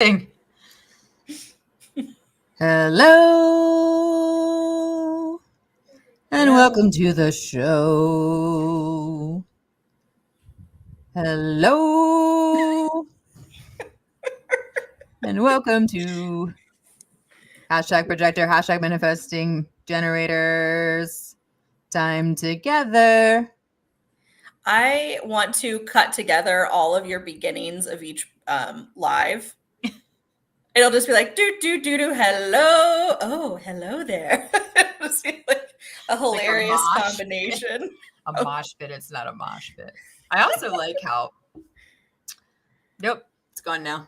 Hello, and welcome to the show. Hello, and welcome to #projector, #manifesting generators. Time together. I want to cut together all of your beginnings of each live. It'll just be like do do do do hello. Oh, hello there. It'll just be like a hilarious combination. A mosh pit. It's not a mosh pit. I also like how. Nope, it's gone now.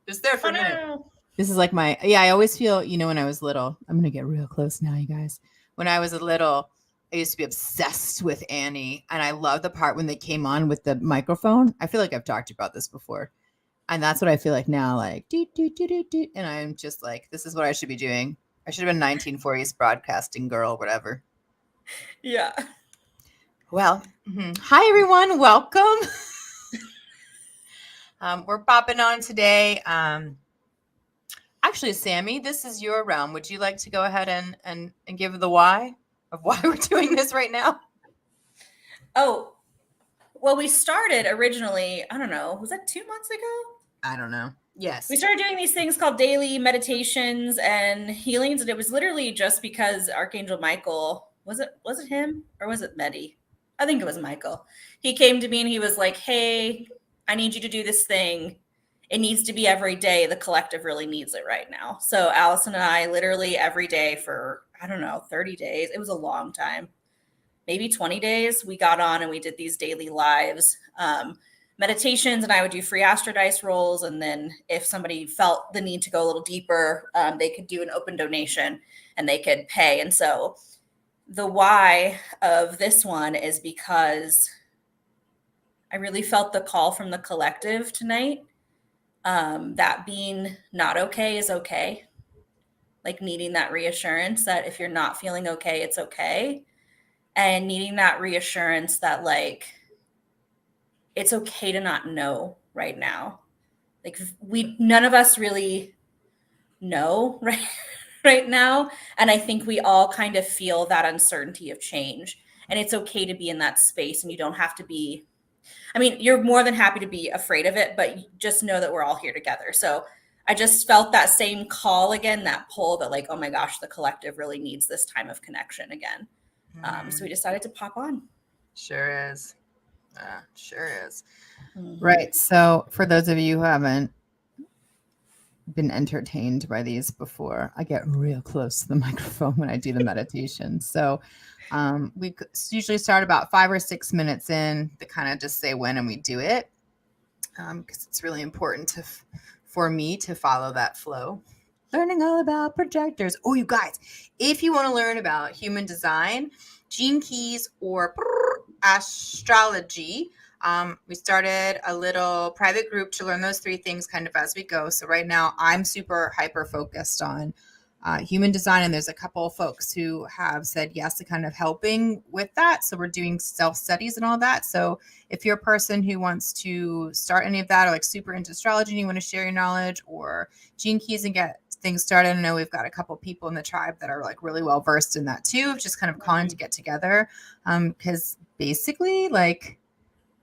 It's there for a minute. This is like I always feel, when I was little, I'm going to get real close now, you guys. When I was little, I used to be obsessed with Annie, and I love the part when they came on with the microphone. I feel like I've talked about this before, and that's what I feel like now, like, do, do, do, do, do, and I'm just like, this is what I should be doing. I should have been 1940s broadcasting girl, whatever. Yeah. Well, hi, everyone. Welcome. We're popping on today. Actually, Sammy, this is your realm. Would you like to go ahead and give the why of why we're doing this right now? Oh, well, we started originally, I don't know, was that 2 months ago? I don't know. Yes. We started doing these things called daily meditations and healings, and it was literally just because Archangel Michael, was it him or was it Medi? I think it was Michael. He came to me and he was like, hey, I need you to do this thing. It needs to be every day. The collective really needs it right now. So Allison and I literally every day for, I don't know, 30 days. It was a long time. Maybe 20 days. We got on and we did these daily lives, meditations, and I would do free astrodice rolls. And then if somebody felt the need to go a little deeper, they could do an open donation and they could pay. And so the why of this one is because I really felt the call from the collective tonight. That being not okay is okay. Like needing that reassurance that if you're not feeling okay, it's okay. And needing that reassurance that like, it's okay to not know right now. Like none of us really know right now. And I think we all kind of feel that uncertainty of change, and it's okay to be in that space, and you don't have to be, I mean, you're more than happy to be afraid of it, but just know that we're all here together. So I just felt that same call again, that pull that like, oh my gosh, the collective really needs this time of connection again. So we decided to pop on. Sure is. Sure is. Mm-hmm. Right. So for those of you who haven't been entertained by these before, I get real close to the microphone when I do the meditation. So we usually start about 5 or 6 minutes in to kind of just say when and we do it, because it's really important for me to follow that flow. Learning all about projectors. Oh, you guys, if you want to learn about human design, gene keys, or astrology, we started a little private group to learn those 3 things kind of as we go. So right now I'm super hyper focused on human design, and there's a couple of folks who have said yes to kind of helping with that. So we're doing self-studies and all that. So if you're a person who wants to start any of that, or like super into astrology and you want to share your knowledge or gene keys and get things started, I know we've got a couple people in the tribe that are like really well versed in that too, just kind of calling to get together, because basically like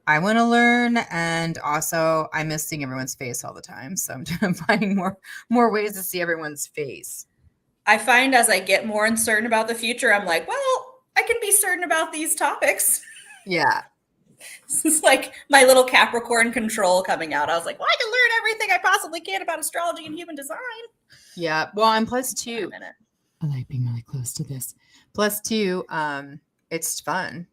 I want to learn, and also I miss seeing everyone's face all the time. So I'm finding more ways to see everyone's face. I find as I get more uncertain about the future, I'm like, well, I can be certain about these topics. Yeah. This is like my little Capricorn control coming out. I was like, well, I can learn everything I possibly can about astrology and human design. Yeah. Well, I'm +2. I like being really close to this. +2, it's fun.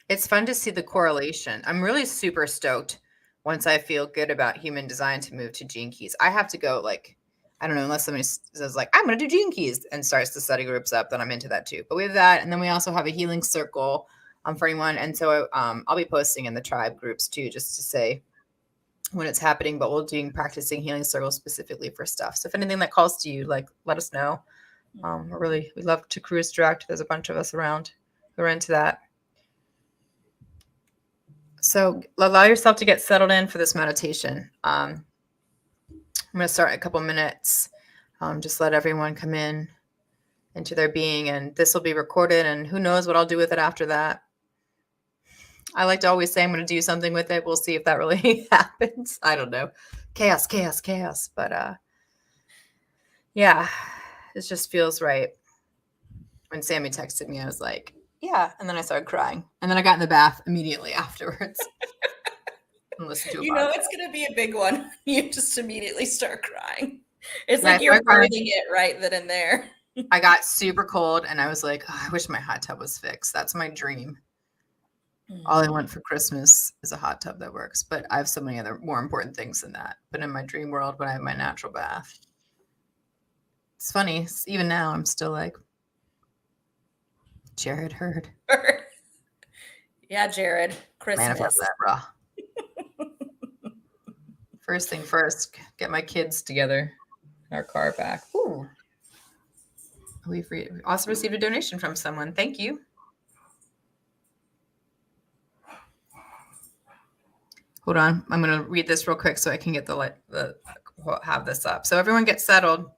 It's fun to see the correlation. I'm really super stoked once I feel good about human design to move to gene keys. I have to go like, I don't know, unless somebody says like, I'm going to do gene keys and starts to study groups up, then I'm into that too. But we have that. And then we also have a healing circle for anyone. And so I'll be posting in the tribe groups too, just to say when it's happening, but we'll do practicing healing circles specifically for stuff. So if anything that calls to you, like, let us know. We love to cruise direct. There's a bunch of us around who are into that. So allow yourself to get settled in for this meditation. I'm going to start in a couple minutes. Just let everyone come in into their being, and this will be recorded, and who knows what I'll do with it after that. I like to always say I'm going to do something with it. We'll see if that really happens. I don't know. Chaos, chaos, chaos. But yeah, it just feels right. When Sammy texted me, I was like, yeah. And then I started crying. And then I got in the bath immediately afterwards and listened to a podcast. It's going to be a big one. You just immediately start crying. It's Yeah, like you're birthing it right then and there. I got super cold and I was like, oh, I wish my hot tub was fixed. That's my dream. All I want for Christmas is a hot tub that works. But I have so many other more important things than that. But in my dream world, when I have my natural bath, it's funny. Even now, I'm still like, Jared heard. Yeah, Jared. Christmas. Manifest that, bro. First thing first, get my kids together. Our car back. Ooh. We've also received a donation from someone. Thank you. Hold on. I'm going to read this real quick so I can get have this up. So everyone get settled.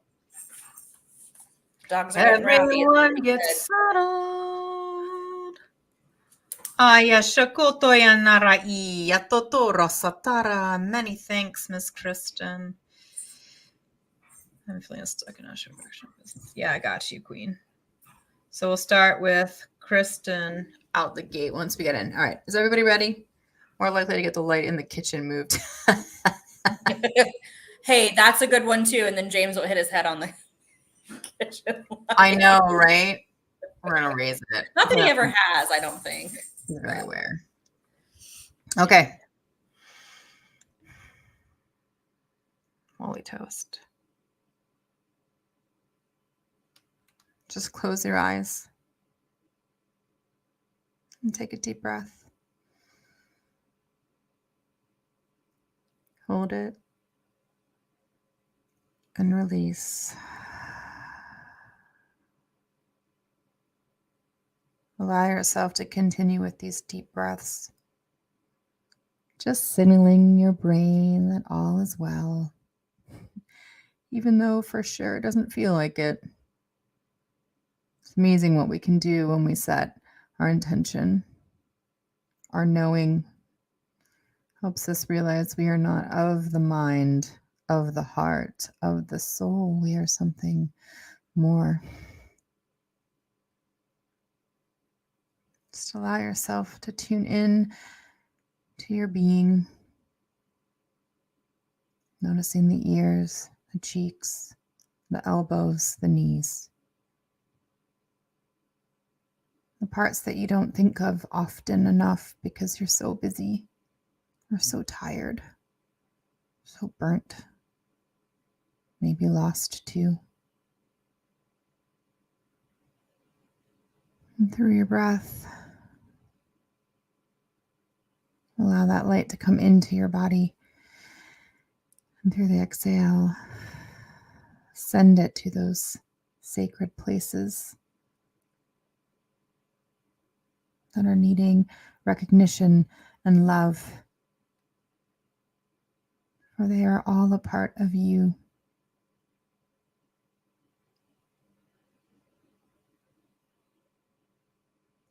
Dogs are everyone get settled. Aya shakoto ya narai ya totoro satara. Many thanks, Miss Kristen. I'm feeling stuck in Usher business. Yeah, I got you, Queen. So we'll start with Kristen out the gate once we get in. All right. Is everybody ready? More likely to get the light in the kitchen moved. Hey, that's a good one too. And then James will hit his head on the kitchen light. I know, right? We're going to raise it. Not that he ever has, I don't think. He's very aware. Okay. Holy toast. Just close your eyes and take a deep breath. Hold it and release. Allow yourself to continue with these deep breaths. Just signaling your brain that all is well, even though for sure it doesn't feel like it. It's amazing what we can do when we set our intention. Our knowing helps us realize we are not of the mind, of the heart, of the soul. We are something more. Just allow yourself to tune in to your being, noticing the ears, the cheeks, the elbows, the knees. The parts that you don't think of often enough because you're so busy or so tired, so burnt, maybe lost too. And through your breath, allow that light to come into your body. And through the exhale, send it to those sacred places that are needing recognition and love. For they are all a part of you.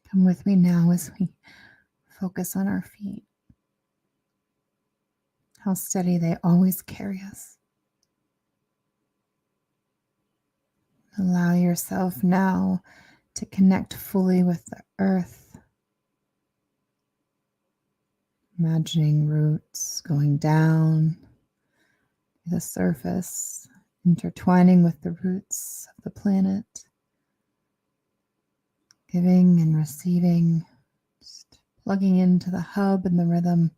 Come with me now as we focus on our feet. How steady they always carry us. Allow yourself now to connect fully with the earth. Imagining roots going down to the surface, intertwining with the roots of the planet, giving and receiving, just plugging into the hub and the rhythm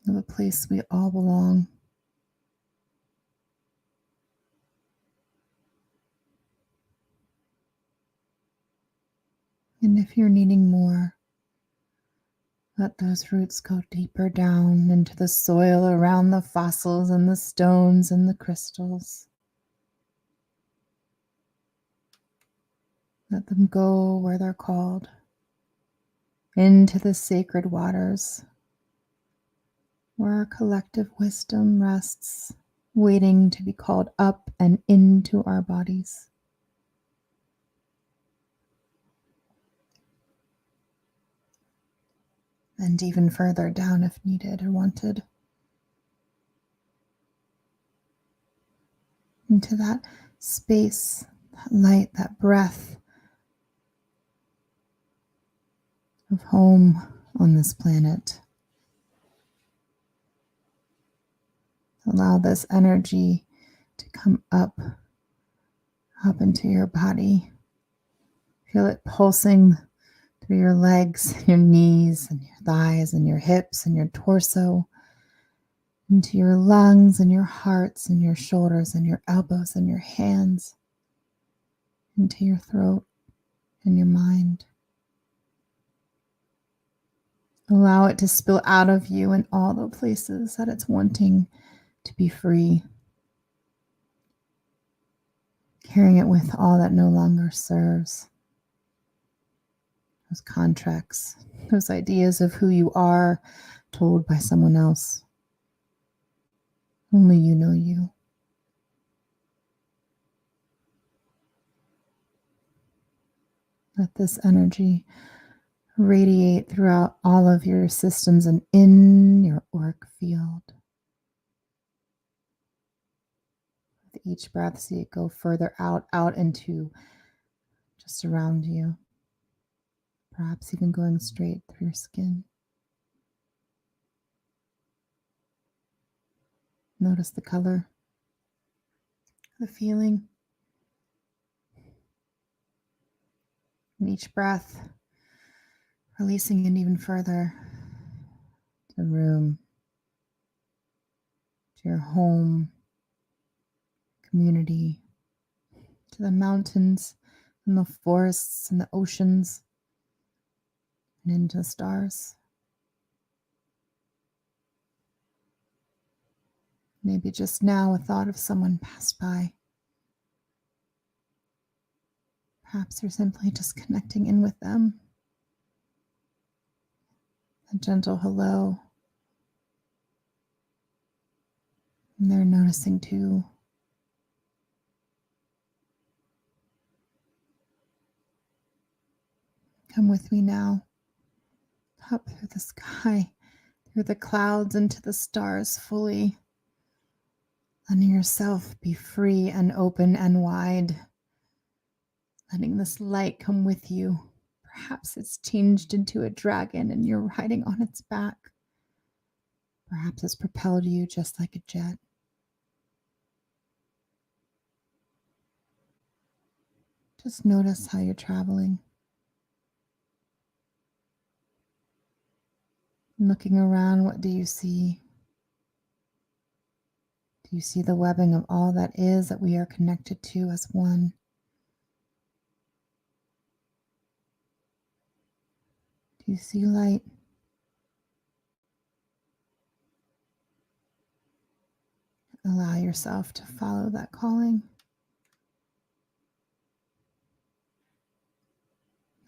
of a place we all belong. And if you're needing more, let those roots go deeper down into the soil around the fossils and the stones and the crystals. Let them go where they're called, into the sacred waters, where our collective wisdom rests, waiting to be called up and into our bodies. And even further down if needed or wanted. Into that space, that light, that breath of home on this planet. Allow this energy to come up into your body. Feel it pulsing through your legs, your knees, and your thighs, and your hips, and your torso, into your lungs, and your hearts, and your shoulders, and your elbows, and your hands, into your throat, and your mind. Allow it to spill out of you in all the places that it's wanting to be free. Carrying it with all that no longer serves. Those contracts, those ideas of who you are told by someone else. Only you know you. Let this energy radiate throughout all of your systems and in your auric field. With each breath, see it go further out into just around you. Perhaps even going straight through your skin. Notice the color, the feeling. And each breath, releasing it even further to the room, to your home, community, to the mountains and the forests and the oceans, and into the stars. Maybe just now a thought of someone passed by. Perhaps you're simply just connecting in with them. A gentle hello. And they're noticing too. Come with me now. Up through the sky, through the clouds, into the stars fully. Letting yourself be free and open and wide. Letting this light come with you. Perhaps it's changed into a dragon and you're riding on its back. Perhaps it's propelled you just like a jet. Just notice how you're traveling. Looking around, what do you see? Do you see the webbing of all that is that we are connected to as one? Do you see light? Allow yourself to follow that calling.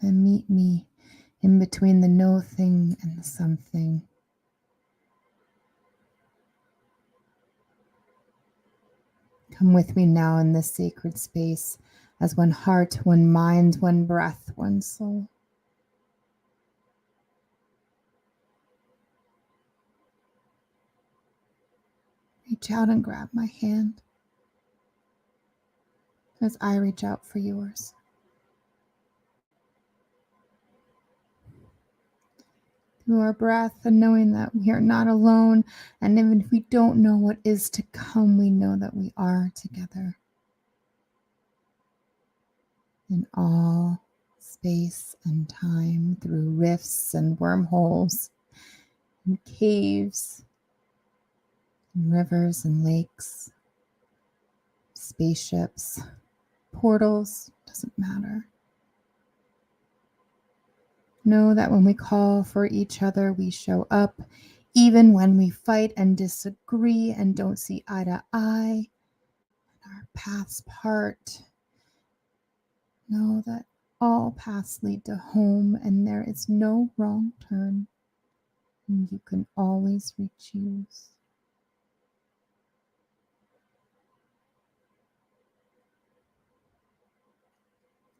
And meet me in between the no thing and the something. Come with me now in this sacred space as one heart, one mind, one breath, one soul. Reach out and grab my hand as I reach out for yours. Through our breath and knowing that we are not alone, and even if we don't know what is to come, we know that we are together in all space and time, through rifts and wormholes and caves and rivers and lakes, spaceships, portals, doesn't matter. Know that when we call for each other, we show up, even when we fight and disagree and don't see eye to eye, and our paths part. Know that all paths lead to home, and there is no wrong turn. And you can always re-choose.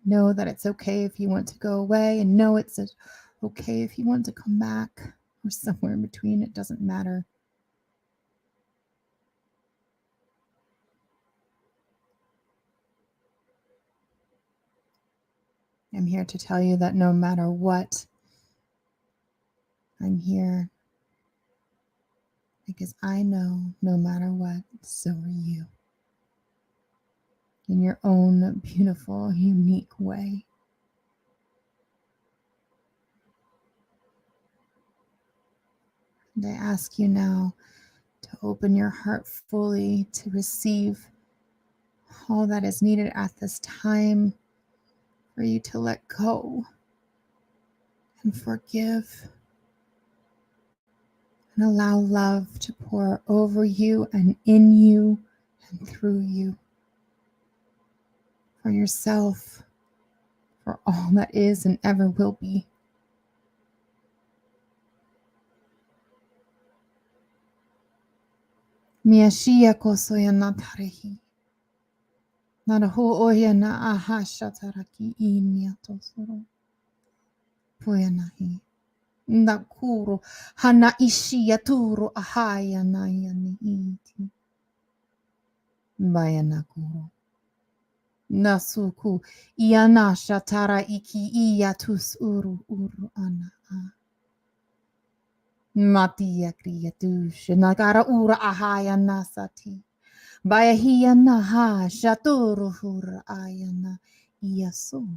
Know that it's okay if you want to go away, and know it's okay if you want to come back, or somewhere in between. It doesn't matter. I'm here to tell you that no matter what, I'm here because I know no matter what, so are you. In your own beautiful, unique way. And I ask you now to open your heart fully to receive all that is needed at this time for you to let go and forgive and allow love to pour over you and in you and through you, for yourself, for all that is and ever will be. Miyashia kosoya natarehi. Naraho oya na ahasha taraki inya tosoro. Poyanahi. Nakuro hana ishia turo ahaya nayani iti. Bayanakuro. Nasuku ianasha tara iki iatus uru ana. Matia kriatush nagara ura ahaya nasati. Bayahia naha shaturu hura ayana iasu.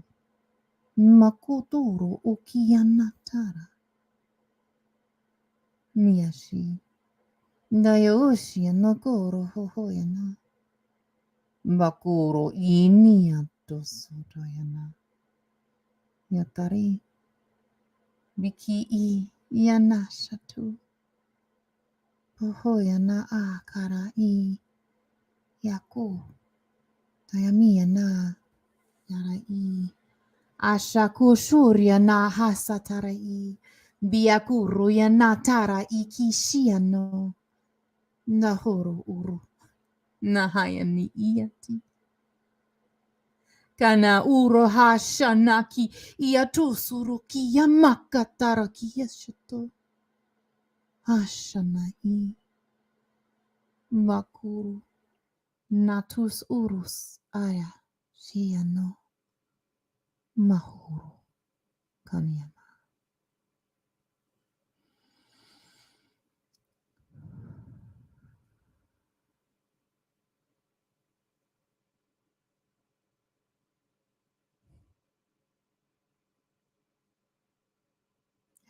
Makuturu ukianatara. Miyashi. Dayaushi nagoro hohoyana. Bakuro iniato sotoyana. Yatari. Biki i yanashatu. Hohoyana akara i yaku. Dayamiya na yara i. Ashakushurya na hasatara i. Biakuru yanatara ikishiano. Nahoro uru. Nahayani iati. Kana uro hashanaki iatusuru kiyamakatara kiyashato. Hashanai. Makuru. Natus urus aya. Shiano. Mahuru. Kamiyama.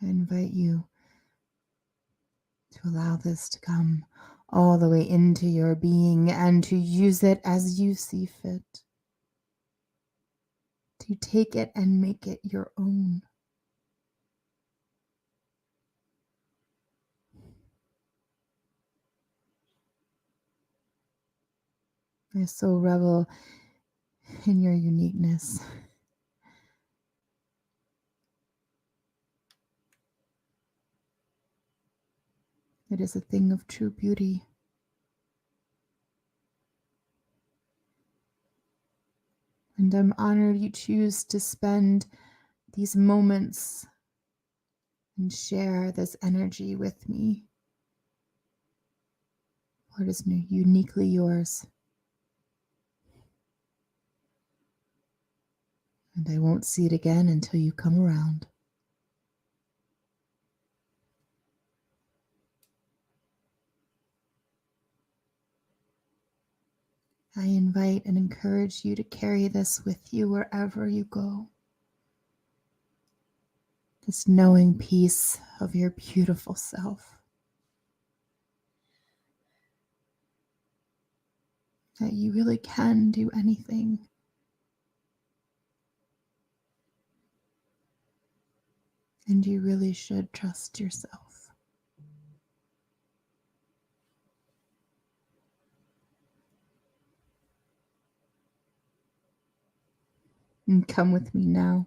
I invite you to allow this to come all the way into your being and to use it as you see fit. To take it and make it your own. I so revel in your uniqueness. It is a thing of true beauty. And I'm honored you choose to spend these moments and share this energy with me. What is uniquely yours. And I won't see it again until you come around. I invite and encourage you to carry this with you wherever you go. This knowing peace of your beautiful self. That you really can do anything. And you really should trust yourself. And come with me now.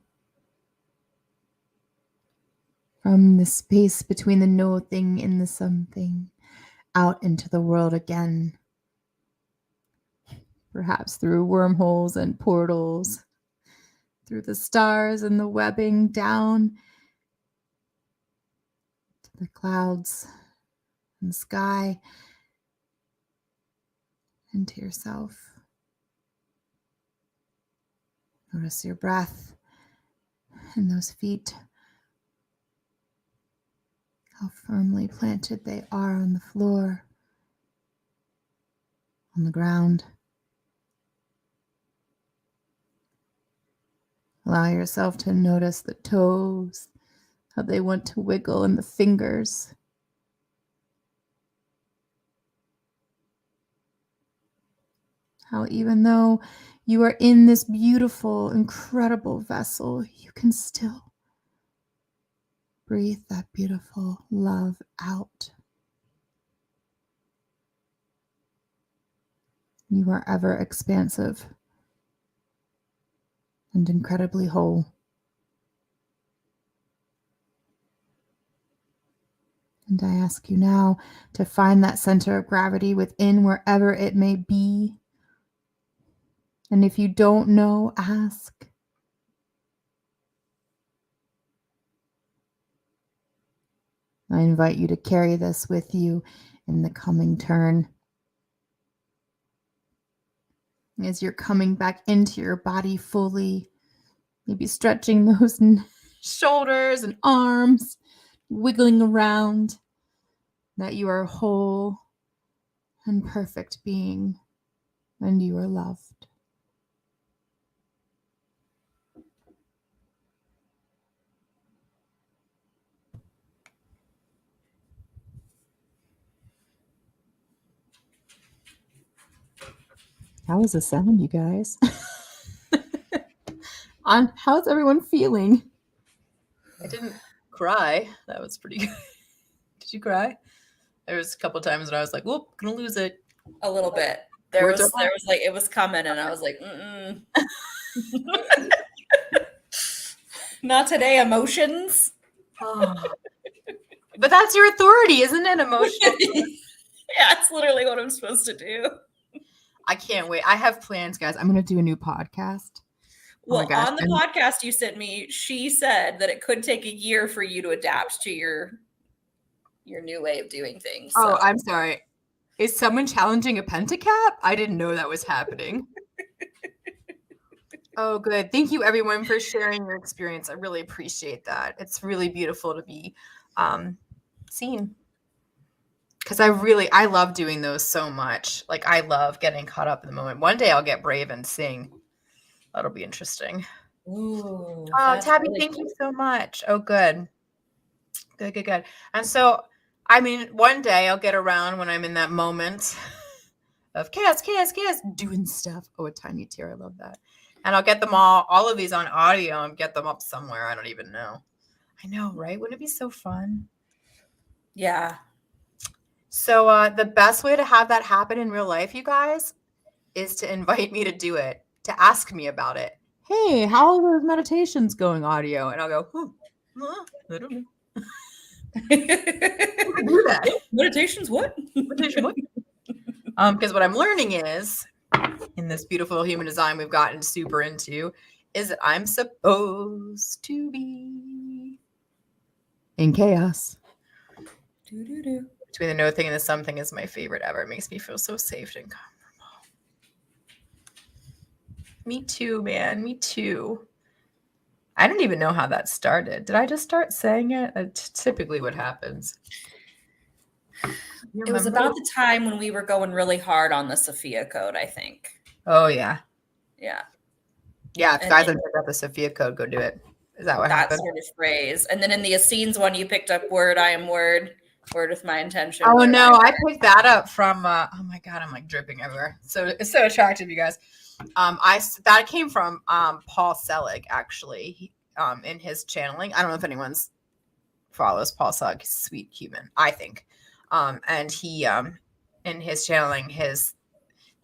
from the space between the no thing and the something, out into the world again. Perhaps through wormholes and portals, through the stars and the webbing, down to the clouds and the sky, and to yourself. Notice your breath and those feet, how firmly planted they are on the floor, on the ground. Allow yourself to notice the toes, how they want to wiggle, and the fingers. How even though you are in this beautiful, incredible vessel, you can still breathe that beautiful love out. You are ever expansive and incredibly whole. And I ask you now to find that center of gravity within, wherever it may be. And if you don't know, ask. I invite you to carry this with you in the coming turn. As you're coming back into your body fully, maybe stretching those shoulders and arms, wiggling around, that you are whole and perfect being, and you are loved. How was the sound, you guys? How's everyone feeling? I didn't cry. That was pretty good. Did you cry? There was a couple times when I was like, "Whoop, gonna lose it." A little bit. There was like it was coming, and I was like, not today, emotions. Oh. But that's your authority, isn't it? Emotion. Yeah, it's literally what I'm supposed to do. I can't wait. I have plans, guys. I'm gonna do a new podcast. Well, on the podcast you sent me, she said that it could take a year for you to adapt to your new way of doing things. Oh, I'm sorry. Is someone challenging a pentacap? I didn't know that was happening. Oh, good. Thank you, everyone, for sharing your experience. I really appreciate that. It's really beautiful to be seen. Because I love doing those so much. Like, I love getting caught up in the moment. One day I'll get brave and sing. That'll be interesting. Ooh, oh, Tabby, really thank you so much. Oh, good. Good. And so, I mean, one day I'll get around when I'm in that moment of chaos, doing stuff. Oh, a tiny tear. I love that. And I'll get them all of these on audio and get them up somewhere. I don't even know. I know, right? Wouldn't it be so fun? Yeah. So the best way to have that happen in real life, you guys, is to invite me to do it, to ask me about it. Hey, how are those meditations going, audio? And I'll go, I don't know. Do that. Meditations, what? Meditation, what? Because what I'm learning is, in this beautiful human design we've gotten super into, is that I'm supposed to be in chaos. Between the no thing and the something is my favorite ever. It makes me feel so safe and comfortable. Me too, man. Me too. I don't even know how that started. Did I just start saying it? That's typically what happens. It was about the time when we were going really hard on the Sophia code, I think. Oh, yeah. Yeah. Yeah, if guys haven't picked up the Sophia code, go do it. Is that what happened? That sort of phrase. And then in the Essenes one, you picked up word, I am word with my intention. Oh, no, I picked that up from, oh my God, I'm like dripping everywhere. So it's so attractive, you guys. That came from Paul Selig, actually, in his channeling. I don't know if anyone follows Paul Selig. He's a sweet human, I think. And he, in his channeling,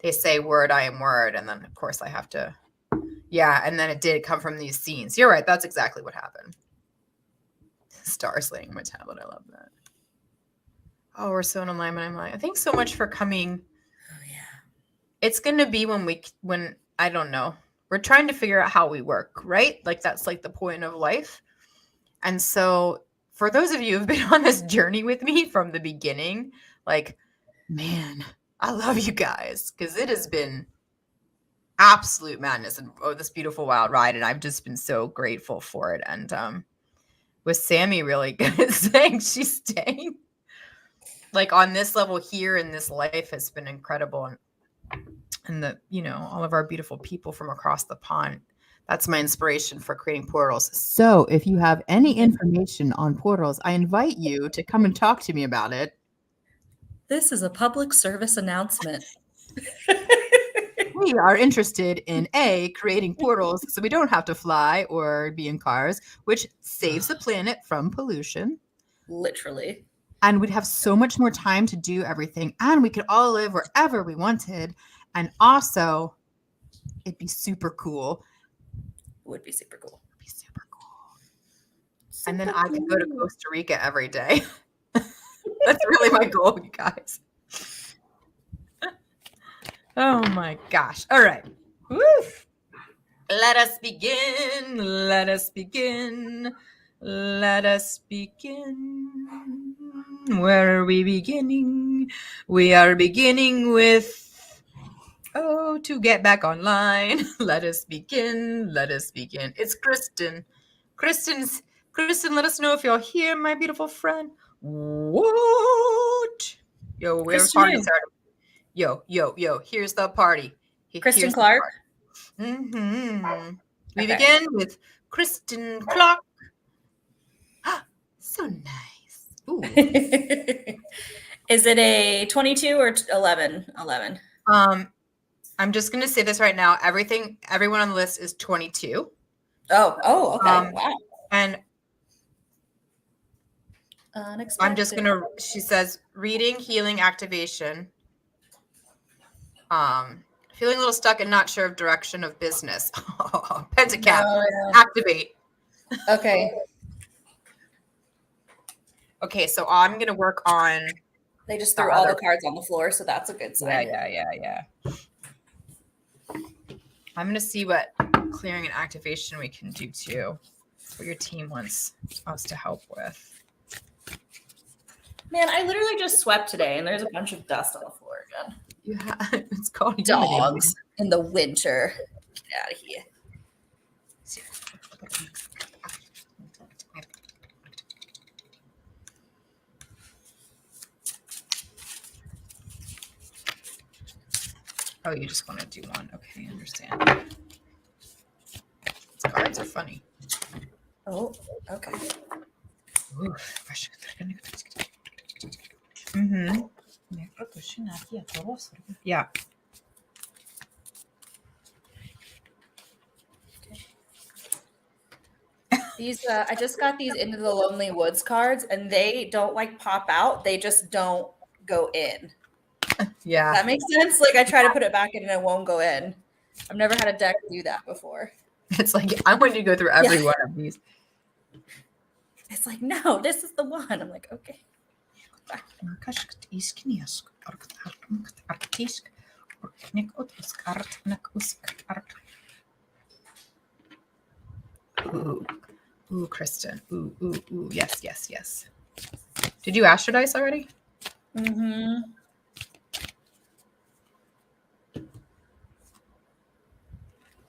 they say word, I am word. And then, of course, I have to, and then it did come from these scenes. You're right. That's exactly what happened. Stars laying on my tablet. I love that. Oh, we're so in alignment. I'm like, thanks so much for coming. Oh yeah. It's gonna be when I don't know. We're trying to figure out how we work, right? Like that's like the point of life. And so for those of you who've been on this journey with me from the beginning, like, man, I love you guys because it has been absolute madness and this beautiful wild ride. And I've just been so grateful for it. And with Sammy really saying she's staying like on this level here in this life has been incredible. And the, all of our beautiful people from across the pond. That's my inspiration for creating portals. So if you have any information on portals, I invite you to come and talk to me about it. This is a public service announcement. We are interested in creating portals so we don't have to fly or be in cars, which saves the planet from pollution. Literally. And we'd have so much more time to do everything. And we could all live wherever we wanted. And also, it'd be super cool. Would be super cool. It'd be super cool. And then I could go to Costa Rica every day. That's really my goal, you guys. Oh my gosh. All right. Woof. Let us begin. Let us begin. Let us begin. Where are we beginning? We are beginning with to get back online. Let us begin. Let us begin. It's Kristen. Kristen, let us know if you're here, my beautiful friend. What? Yo, where's party started? Yo. Here's the party. Kristen Clark. Mm-hmm. We begin with Kristen Clark. So nice. Ooh. Is it a 22 or 11? 11. I'm just going to say this right now. Everyone on the list is 22. Oh, okay. Wow. And unexpected. I'm just going to, she says, reading, healing, activation. Feeling a little stuck and not sure of direction of business. Pentacap, activate. Okay. Okay, so I'm going to work on. They just threw all the cards on the floor, so that's a good sign. Yeah. I'm going to see what clearing and activation we can do too. What your team wants us to help with. Man, I literally just swept today, and there's a bunch of dust on the floor again. Yeah, it's called dogs in the winter. Get out of here. Oh, you just want to do one. Okay, I understand. These cards are funny. Oh, okay. Mm-hmm. Yeah. These I just got these Into the Lonely Woods cards, and they don't like pop out. They just don't go in. Yeah. That makes sense. Like I try to put it back in and it won't go in. I've never had a deck do that before. It's like I'm going to go through every one of these. It's like, no, this is the one. I'm like, okay. Ooh, Kristen. Ooh. Yes. Did you astrodice already? Mm-hmm.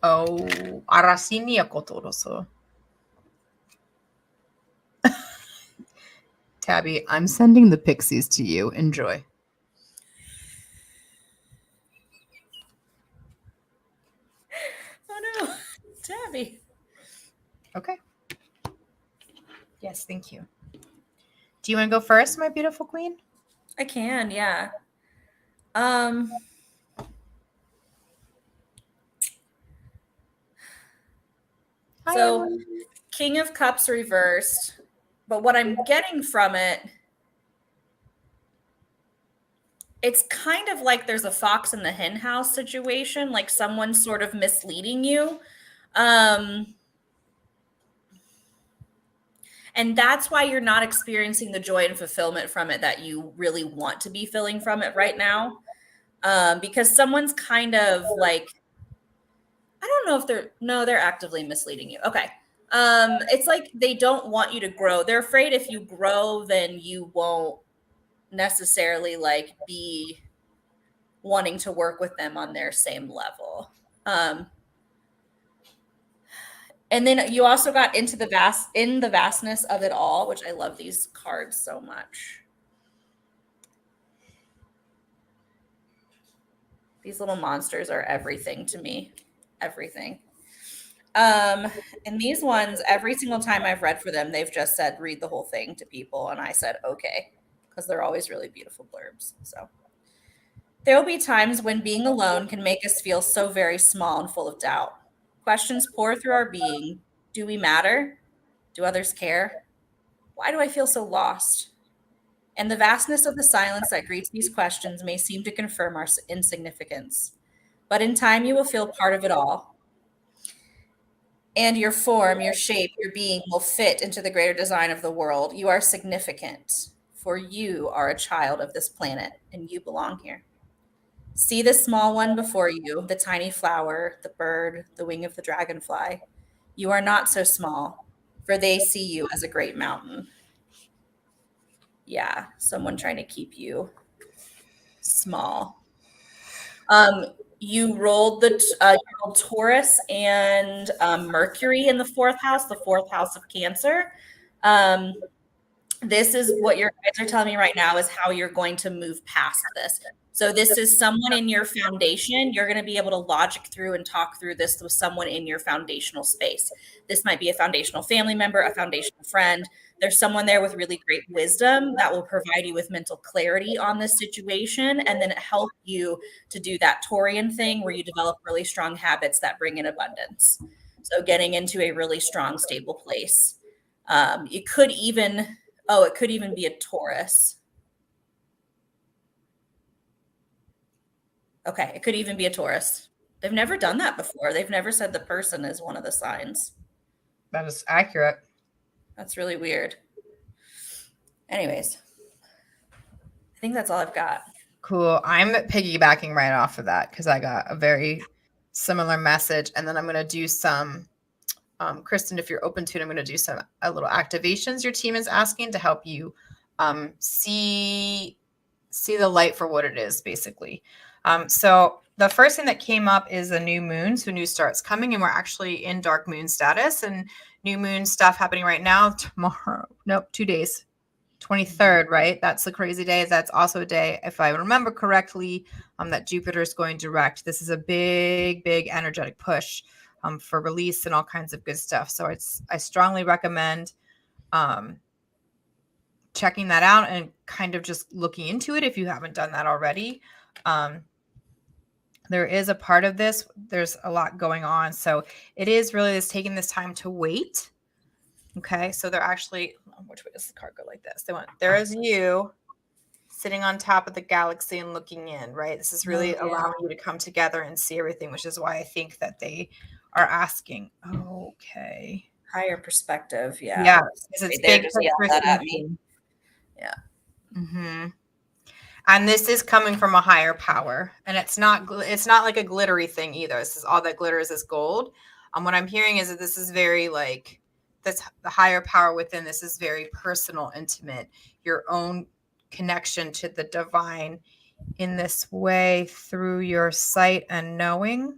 Oh, arasinia kotoroso. Tabby, I'm sending the pixies to you. Enjoy. Oh no, Tabby. Okay. Yes, thank you. Do you want to go first, my beautiful queen? I can, yeah. So King of Cups reversed, but what I'm getting from it, it's kind of like there's a fox in the hen house situation, like someone's sort of misleading you. And that's why you're not experiencing the joy and fulfillment from it that you really want to be feeling from it right now. Because someone's kind of like, I don't know if they're actively misleading you. Okay. It's like they don't want you to grow. They're afraid if you grow, then you won't necessarily like be wanting to work with them on their same level. And then you also got into the vastness of it all, which I love these cards so much. These little monsters are everything to me. Everything. And these ones, every single time I've read for them, they've just said, read the whole thing to people. And I said, okay, because they're always really beautiful blurbs. So there will be times when being alone can make us feel so very small and full of doubt. Questions pour through our being. Do we matter? Do others care? Why do I feel so lost? And the vastness of the silence that greets these questions may seem to confirm our insignificance. But in time, you will feel part of it all. And your form, your shape, your being will fit into the greater design of the world. You are significant, for you are a child of this planet, and you belong here. See the small one before you, the tiny flower, the bird, the wing of the dragonfly. You are not so small, for they see you as a great mountain. Yeah, someone trying to keep you small. You rolled Taurus and Mercury in the fourth house of Cancer. This is what your guides are telling me right now is how you're going to move past this. So this is someone in your foundation. You're going to be able to logic through and talk through this with someone in your foundational space. This might be a foundational family member, a foundational friend. There's someone there with really great wisdom that will provide you with mental clarity on this situation and then help you to do that Taurian thing where you develop really strong habits that bring in abundance. So getting into a really strong, stable place. It could even be a Taurus. Okay, it could even be a Taurus. They've never done that before. They've never said the person is one of the signs. That is accurate. That's really weird. Anyways, I think that's all I've got. Cool. I'm piggybacking right off of that because I got a very similar message. And then I'm going to do some, Kristen, if you're open to it, I'm going to do some little activations your team is asking to help you see the light for what it is, basically. So the first thing that came up is a new moon. So new starts coming, and we're actually in dark moon status and new moon stuff happening right now. Tomorrow, nope, 2 days, 23rd, right? That's the crazy day. That's also a day, if I remember correctly, that Jupiter is going direct. This is a big, big energetic push for release and all kinds of good stuff. So I strongly recommend checking that out and kind of just looking into it if you haven't done that already. There is a part of this. There's a lot going on. So it is really just taking this time to wait. Okay. So they're actually, which way does the card go like this? There is you sitting on top of the galaxy and looking in, right? This is really allowing you to come together and see everything, which is why I think that they are asking. Okay. Higher perspective. Yeah. Yeah. It's big just yell that at me. Yeah. Mm-hmm. And this is coming from a higher power, and it's not like a glittery thing either. This is all that glitters is gold. What I'm hearing is that this is very like this, the higher power within this is very personal, intimate, your own connection to the divine in this way through your sight and knowing.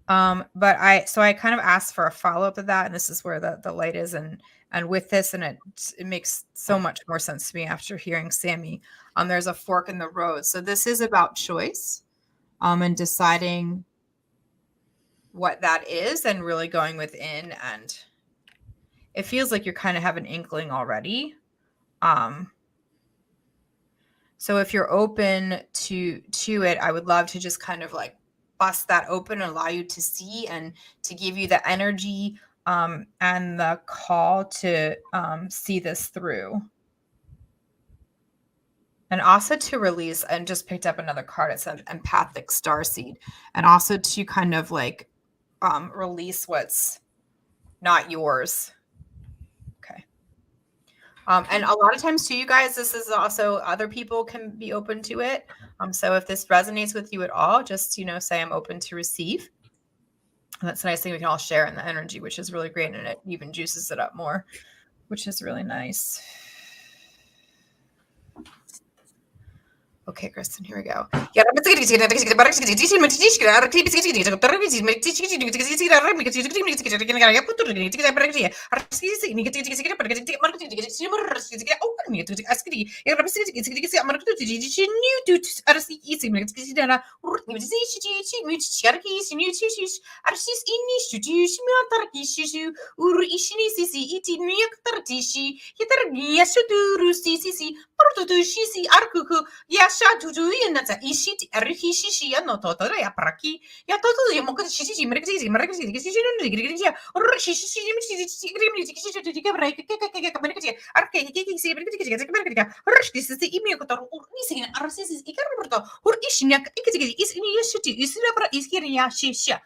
But I kind of asked for a follow-up of that, and this is where the light is, and with this, and it makes so much more sense to me after hearing Sammy. There's a fork in the road. So this is about choice, and deciding what that is and really going within, and it feels like you're kind of have an inkling already. So if you're open to it, I would love to just kind of like bust that open and allow you to see and to give you the energy and the call to see this through. And also to release, and just picked up another card. It's an empathic starseed. And also to kind of like release what's not yours. And a lot of times too, you guys, this is also other people can be open to it. So if this resonates with you at all, just, say I'm open to receive. And that's a nice thing we can all share in the energy, which is really great. And it even juices it up more, which is really nice. Okay, Kristen, here we go. Yasha tutu yenata ishiti arihishishi no toto ya paraki ya toto ya moko shishi merkiti merkiti shishi no digiri ya shishi shishi this is the email kotor urisi arsis ikarberto ur ishnya ikiti is ini yashiti isira iskiri ya shisha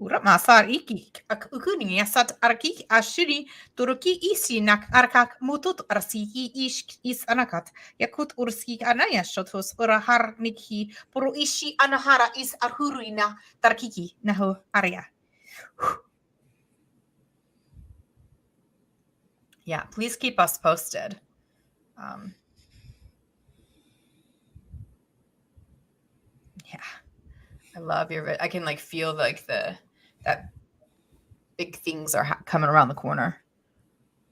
Ura masar iki ukuni yasat arki ashiri turuki isi nak arkak mutut arsiki is anakat yakut urski anaya shotos urahar niki puru ishi anahara is arhuruina tarkiki naho area. Yeah, please keep us posted. Yeah, I love your. I can feel that big things are coming around the corner.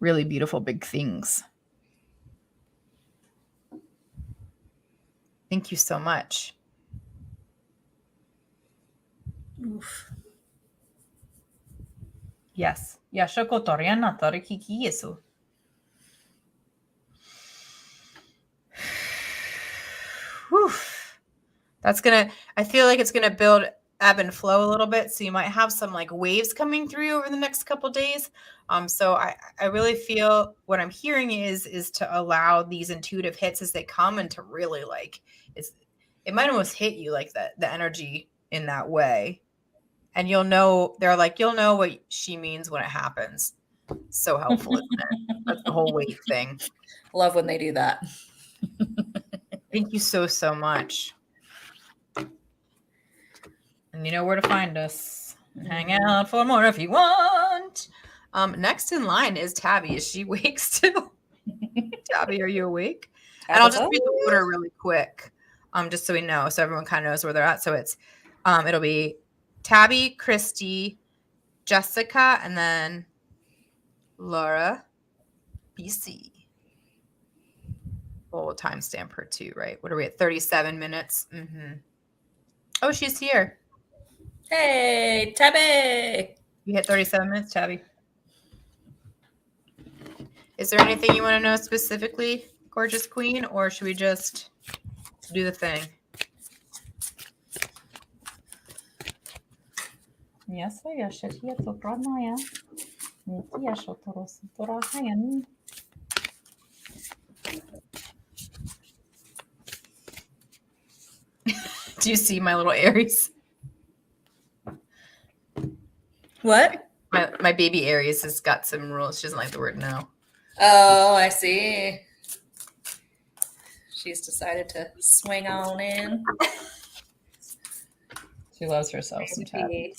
Really beautiful big things. Thank you so much. Oof. Yes. Yashoko Toriana Torikiki Yesu. I feel like it's gonna build ebb and flow a little bit. So you might have some waves coming through over the next couple days. So I really feel what I'm hearing is to allow these intuitive hits as they come and to really it might almost hit you the energy in that way. And you'll know what she means when it happens. So helpful, isn't it? That's the whole weight thing. Love when they do that. Thank you so much. And you know where to find us. Hang out for more if you want. Next in line is Tabby. Is she awake still? Tabby, are you awake? And I'll just read the order really quick, just so we know, so everyone kind of knows where they're at. So it's, it'll be Tabby, Christy, Jessica, and then Laura, BC. We'll timestamp her too, right? What are we at? 37 minutes. Mm-hmm. Oh, she's here. Hey, Tabby. You hit 37 minutes, Tabby. Is there anything you want to know specifically, gorgeous queen, or should we just do the thing? Yes, I should hear to Pranaya. Do you see my little Aries? What? My baby Aries has got some rules. She doesn't like the word no. Oh, I see. She's decided to swing on in. She loves herself some Tabby.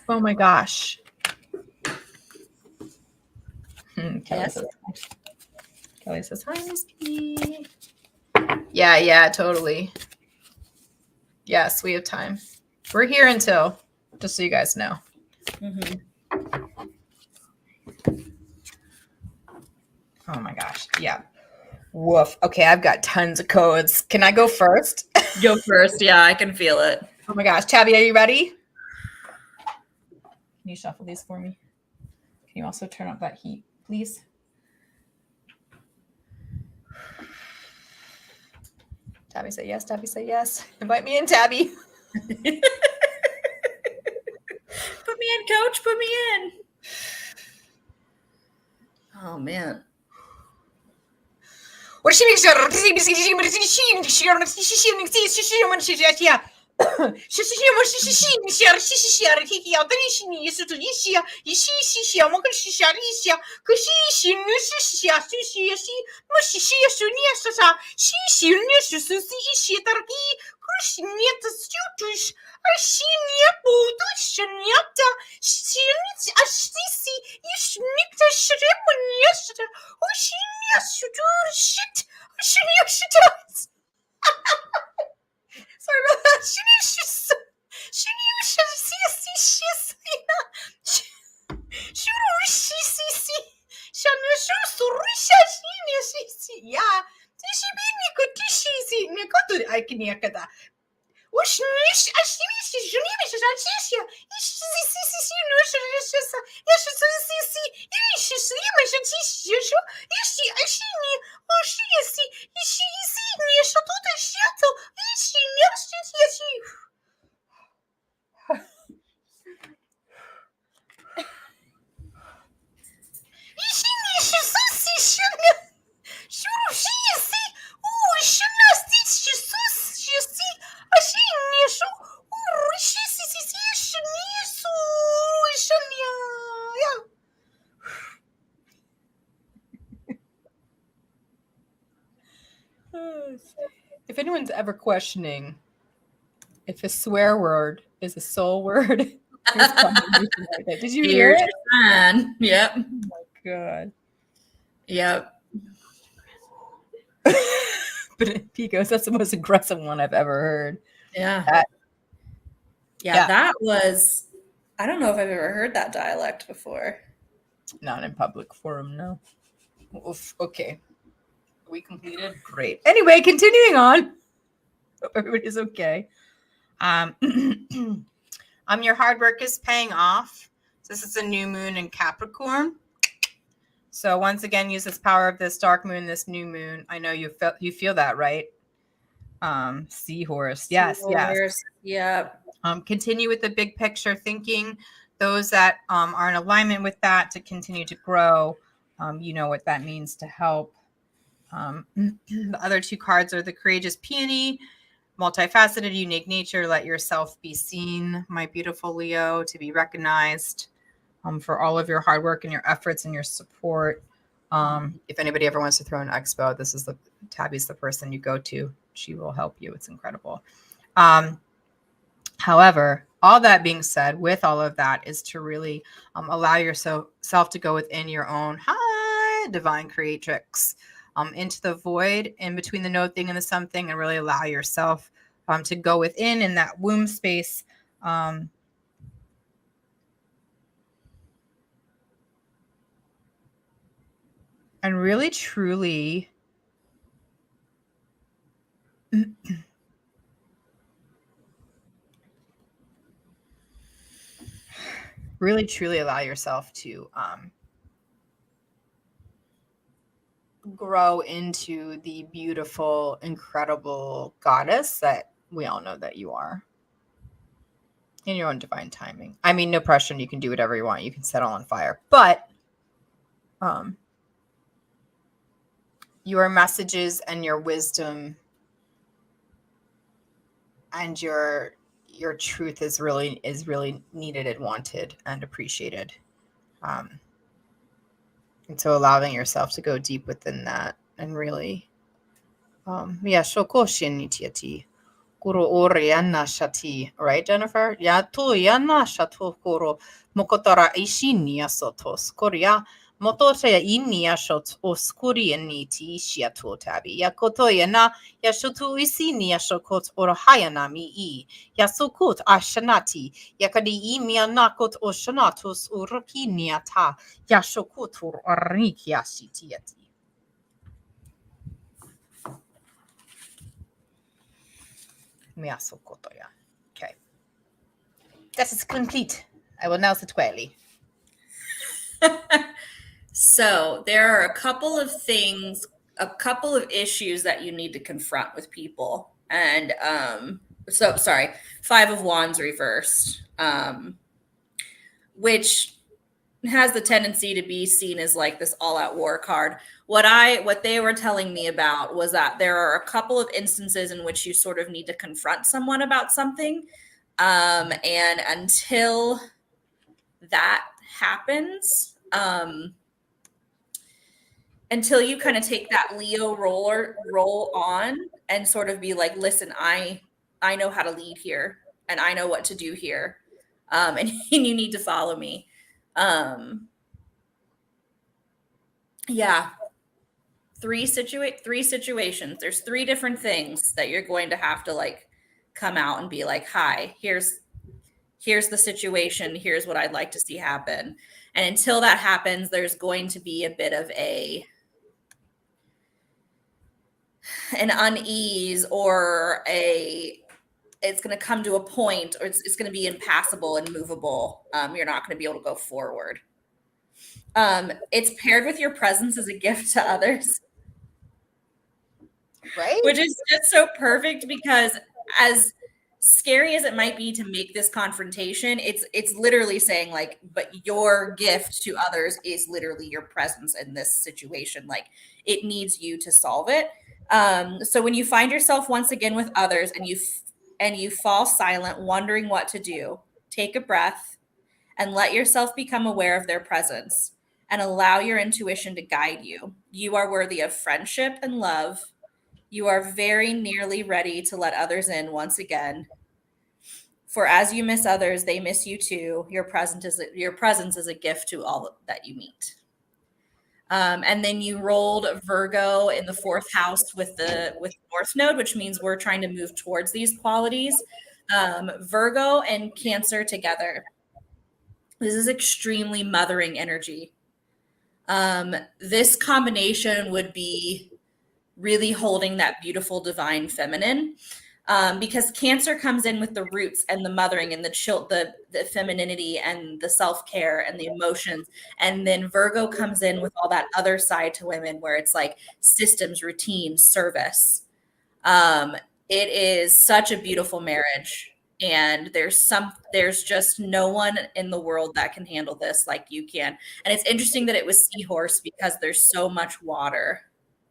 Oh my gosh. Kelly says, hi, Miss P. Yeah, totally. Yes, we have time. We're here until, just so you guys know. Mm-hmm. Oh my gosh. Yeah. Woof. Okay, I've got tons of codes. Can I go first? Go first. Yeah, I can feel it. Oh my gosh. Tabby, are you ready? Can you shuffle these for me? Can you also turn up that heat, please? Tabby, say yes. Tabby, say yes. Invite me in, Tabby. Put me in, coach. Put me in. Oh man. What she makes Sorry about that. If anyone's ever questioning if a swear word is a soul word, did you hear it? Fine. Yep. Oh my god. Yep. But Picos, that's the most aggressive one I've ever heard. Yeah. Yeah, that was, I don't know if I've ever heard that dialect before. Not in public forum, no. Oof, okay. We completed? Great. Anyway, continuing on. Hope everybody's okay. Your hard work is paying off. This is a new moon in Capricorn. So once again, use this power of this dark moon, this new moon. I know you feel that, right? Seahorse. Yes, yes. Yep. Continue with the big picture thinking. Those that are in alignment with that to continue to grow. You know what that means to help. The other two cards are the courageous peony, multifaceted, unique nature. Let yourself be seen, my beautiful Leo, to be recognized for all of your hard work and your efforts and your support. If anybody ever wants to throw an expo, this is Tabby's the person you go to. She will help you. It's incredible. However, all that being said, with all of that is to really allow yourself to go within your own divine creatrix, into the void in between the no thing and the something, and really allow yourself to go within in that womb space. And really, truly really, truly allow yourself to grow into the beautiful, incredible goddess that we all know that you are in your own divine timing. I mean, no pressure, and you can do whatever you want. You can set all on fire, but your messages and your wisdom and your truth is really needed and wanted and appreciated. And so allowing yourself to go deep within that and really, shokoshinitiati. Kuro oriana shati, right, Jennifer? Ya tu yana shato kuro mokotara ishinia sotos korea motote inia shot oskuri aniti shiato tabi. Ya koto yana ya shotu isinia shokot orahayana mi ya sokot ashanati yakadi imia nakot oshanatos urakinia ta ya shokotur arnikia shitiati. Okay. That is complete. I will now sit quietly. So there are a couple of issues that you need to confront with people. And sorry, 5 of Wands reversed. which has the tendency to be seen as like this all-out war card. What they were telling me about was that there are a couple of instances in which you sort of need to confront someone about something. And until that happens, until you kind of take that Leo role on and sort of be like, listen, I know how to lead here and I know what to do here. And you need to follow me. Yeah. Three situations. There's 3 different things that you're going to have to like come out and be like, hi, here's the situation. Here's what I'd like to see happen. And until that happens, there's going to be a bit of an unease or it's going to come to a point, or it's going to be impassable and movable. You're not going to be able to go forward. It's paired with your presence as a gift to others. Right? Which is just so perfect, because as scary as it might be to make this confrontation, it's literally saying like, but your gift to others is literally your presence in this situation. Like, it needs you to solve it. So when you find yourself once again with others and you fall silent, wondering what to do, take a breath and let yourself become aware of their presence and allow your intuition to guide you. You are worthy of friendship and love. You are very nearly ready to let others in once again. For as you miss others, they miss you too. Your presence is a gift to all that you meet. And then you rolled Virgo in the 4th house with North Node, which means we're trying to move towards these qualities. Virgo and Cancer together. This is extremely mothering energy. This combination would be really holding that beautiful divine feminine, because Cancer comes in with the roots and the mothering and the femininity and the self-care and the emotions, and then Virgo comes in with all that other side to women where it's like systems, routine, service. It is such a beautiful marriage, and there's just no one in the world that can handle this like you can. And it's interesting that it was Seahorse, because there's so much water.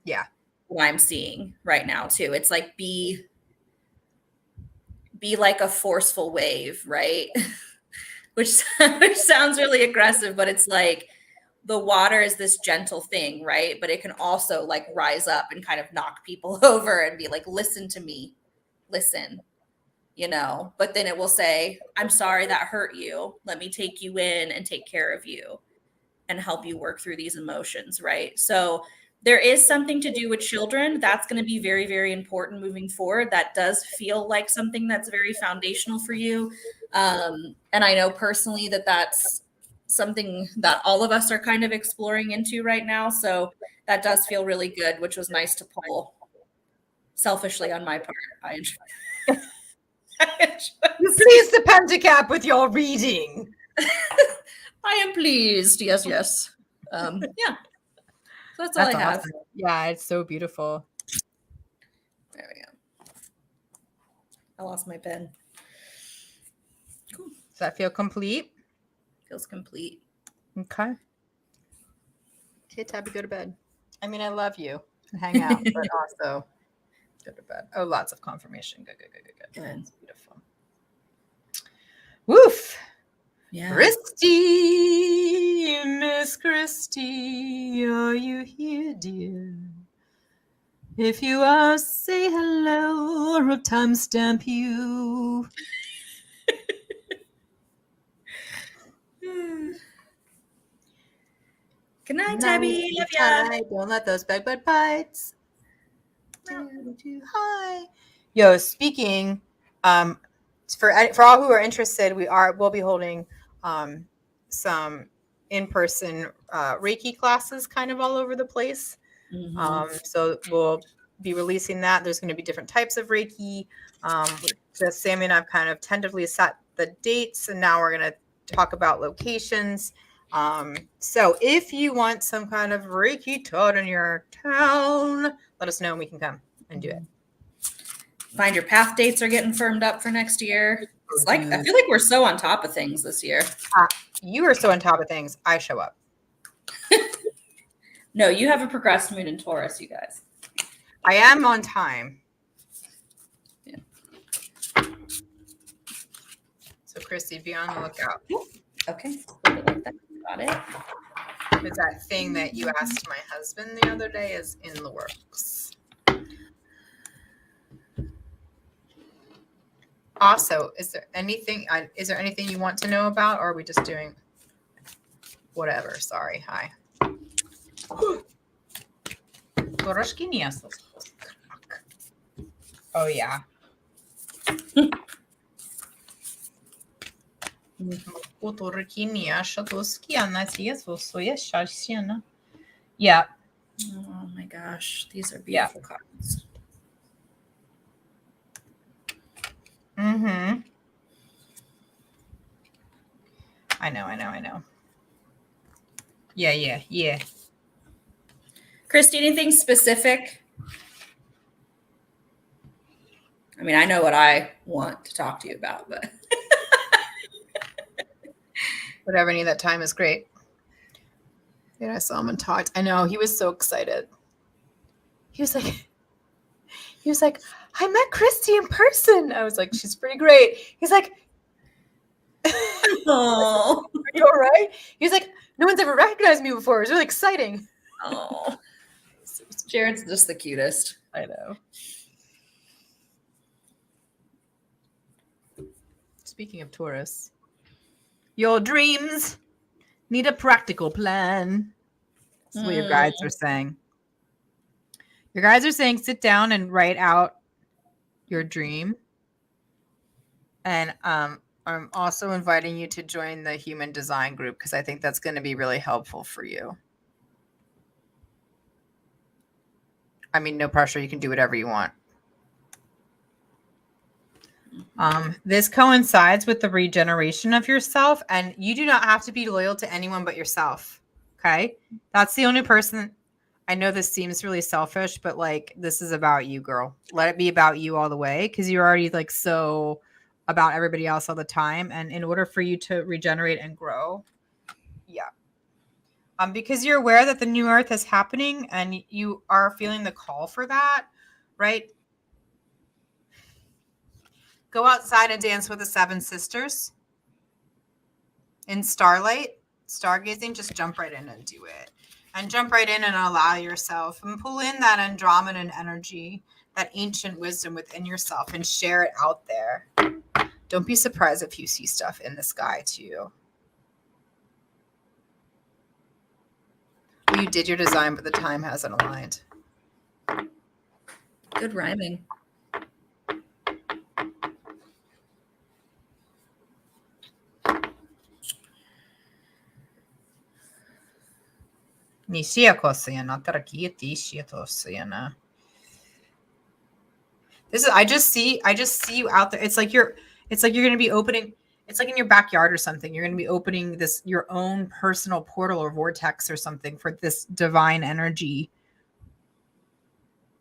Yeah. What I'm seeing right now too. It's like be like a forceful wave, right? which sounds really aggressive, but it's like the water is this gentle thing, right? But it can also like rise up and kind of knock people over and be like, listen to me, listen, but then it will say, I'm sorry that hurt you. Let me take you in and take care of you and help you work through these emotions, right? So there is something to do with children. That's going to be very, very important moving forward. That does feel like something that's very foundational for you. And I know personally that that's something that all of us are kind of exploring into right now. So that does feel really good, which was nice to pull selfishly on my part. I enjoy. You please the Pentacap with your reading. I am pleased. Yes. Yeah. So that's all I have. Awesome. Yeah, it's so beautiful. There we go. I lost my pen. Cool. Does that feel complete? Feels complete. Okay. Okay, Tabby, go to bed. I mean, I love you. Hang out, but also go to bed. Oh, lots of confirmation. Good. That's beautiful. Woof. Yeah. Christy, Miss Christy, are you here, dear? If you are, say hello, or I'll timestamp you. Good night, Tabby. Love ya. Don't let those bed bites. Hi. Yo, speaking, for all who are interested, we'll be holding some in-person Reiki classes kind of all over the place. Mm-hmm. So we'll be releasing that. There's going to be different types of Reiki. Just Sammy and I've kind of tentatively set the dates, and now we're going to talk about locations. So if you want some kind of Reiki taught in your town, let us know and we can come and do it. Find your path dates are getting firmed up for next year. It's like I feel like we're so on top of things this year. You are so on top of things. I show up. No, you have a progressed moon in Taurus, you guys. I am on time. Yeah. So, Christy, be on the lookout. Okay. Like that. Got it. Because that thing that you asked my husband the other day is in the works. Also, is there anything you want to know about, or are we just doing whatever? Sorry. Hi. Oh yeah. Yeah. Oh my gosh, these are beautiful cards. Mm-hmm. I know. Yeah. Christy, anything specific? I mean, I know what I want to talk to you about, but Whatever, any of that time is great. Yeah, I saw him and talked. I know, he was so excited. He was like, I met Christy in person. I was like, she's pretty great. He's like, oh, are you all right? He's like, no one's ever recognized me before. It was really exciting. oh. Jared's just the cutest. I know. Speaking of Taurus, your dreams need a practical plan. That's what your guides are saying. Your guides are saying sit down and write out your dream. And I'm also inviting you to join the human design group because I think that's going to be really helpful for you. I mean, no pressure. You can do whatever you want. This coincides with the regeneration of yourself, and you do not have to be loyal to anyone but yourself. Okay? That's the only person. I know this seems really selfish, but like this is about you, girl. Let it be about you all the way because you're already like so about everybody else all the time. And in order for you to regenerate and grow, because you're aware that the new earth is happening and you are feeling the call for that, right? Go outside and dance with the seven sisters in starlight, stargazing. Just jump right in and do it. And jump right in and allow yourself and pull in that Andromedan energy, that ancient wisdom within yourself and share it out there. Don't be surprised if you see stuff in the sky too. You did your design, but the time hasn't aligned. Good rhyming. This is I just see you out there. It's like you're going to be opening, it's like in your backyard or something. You're going to be opening this your own personal portal or vortex or something for this divine energy.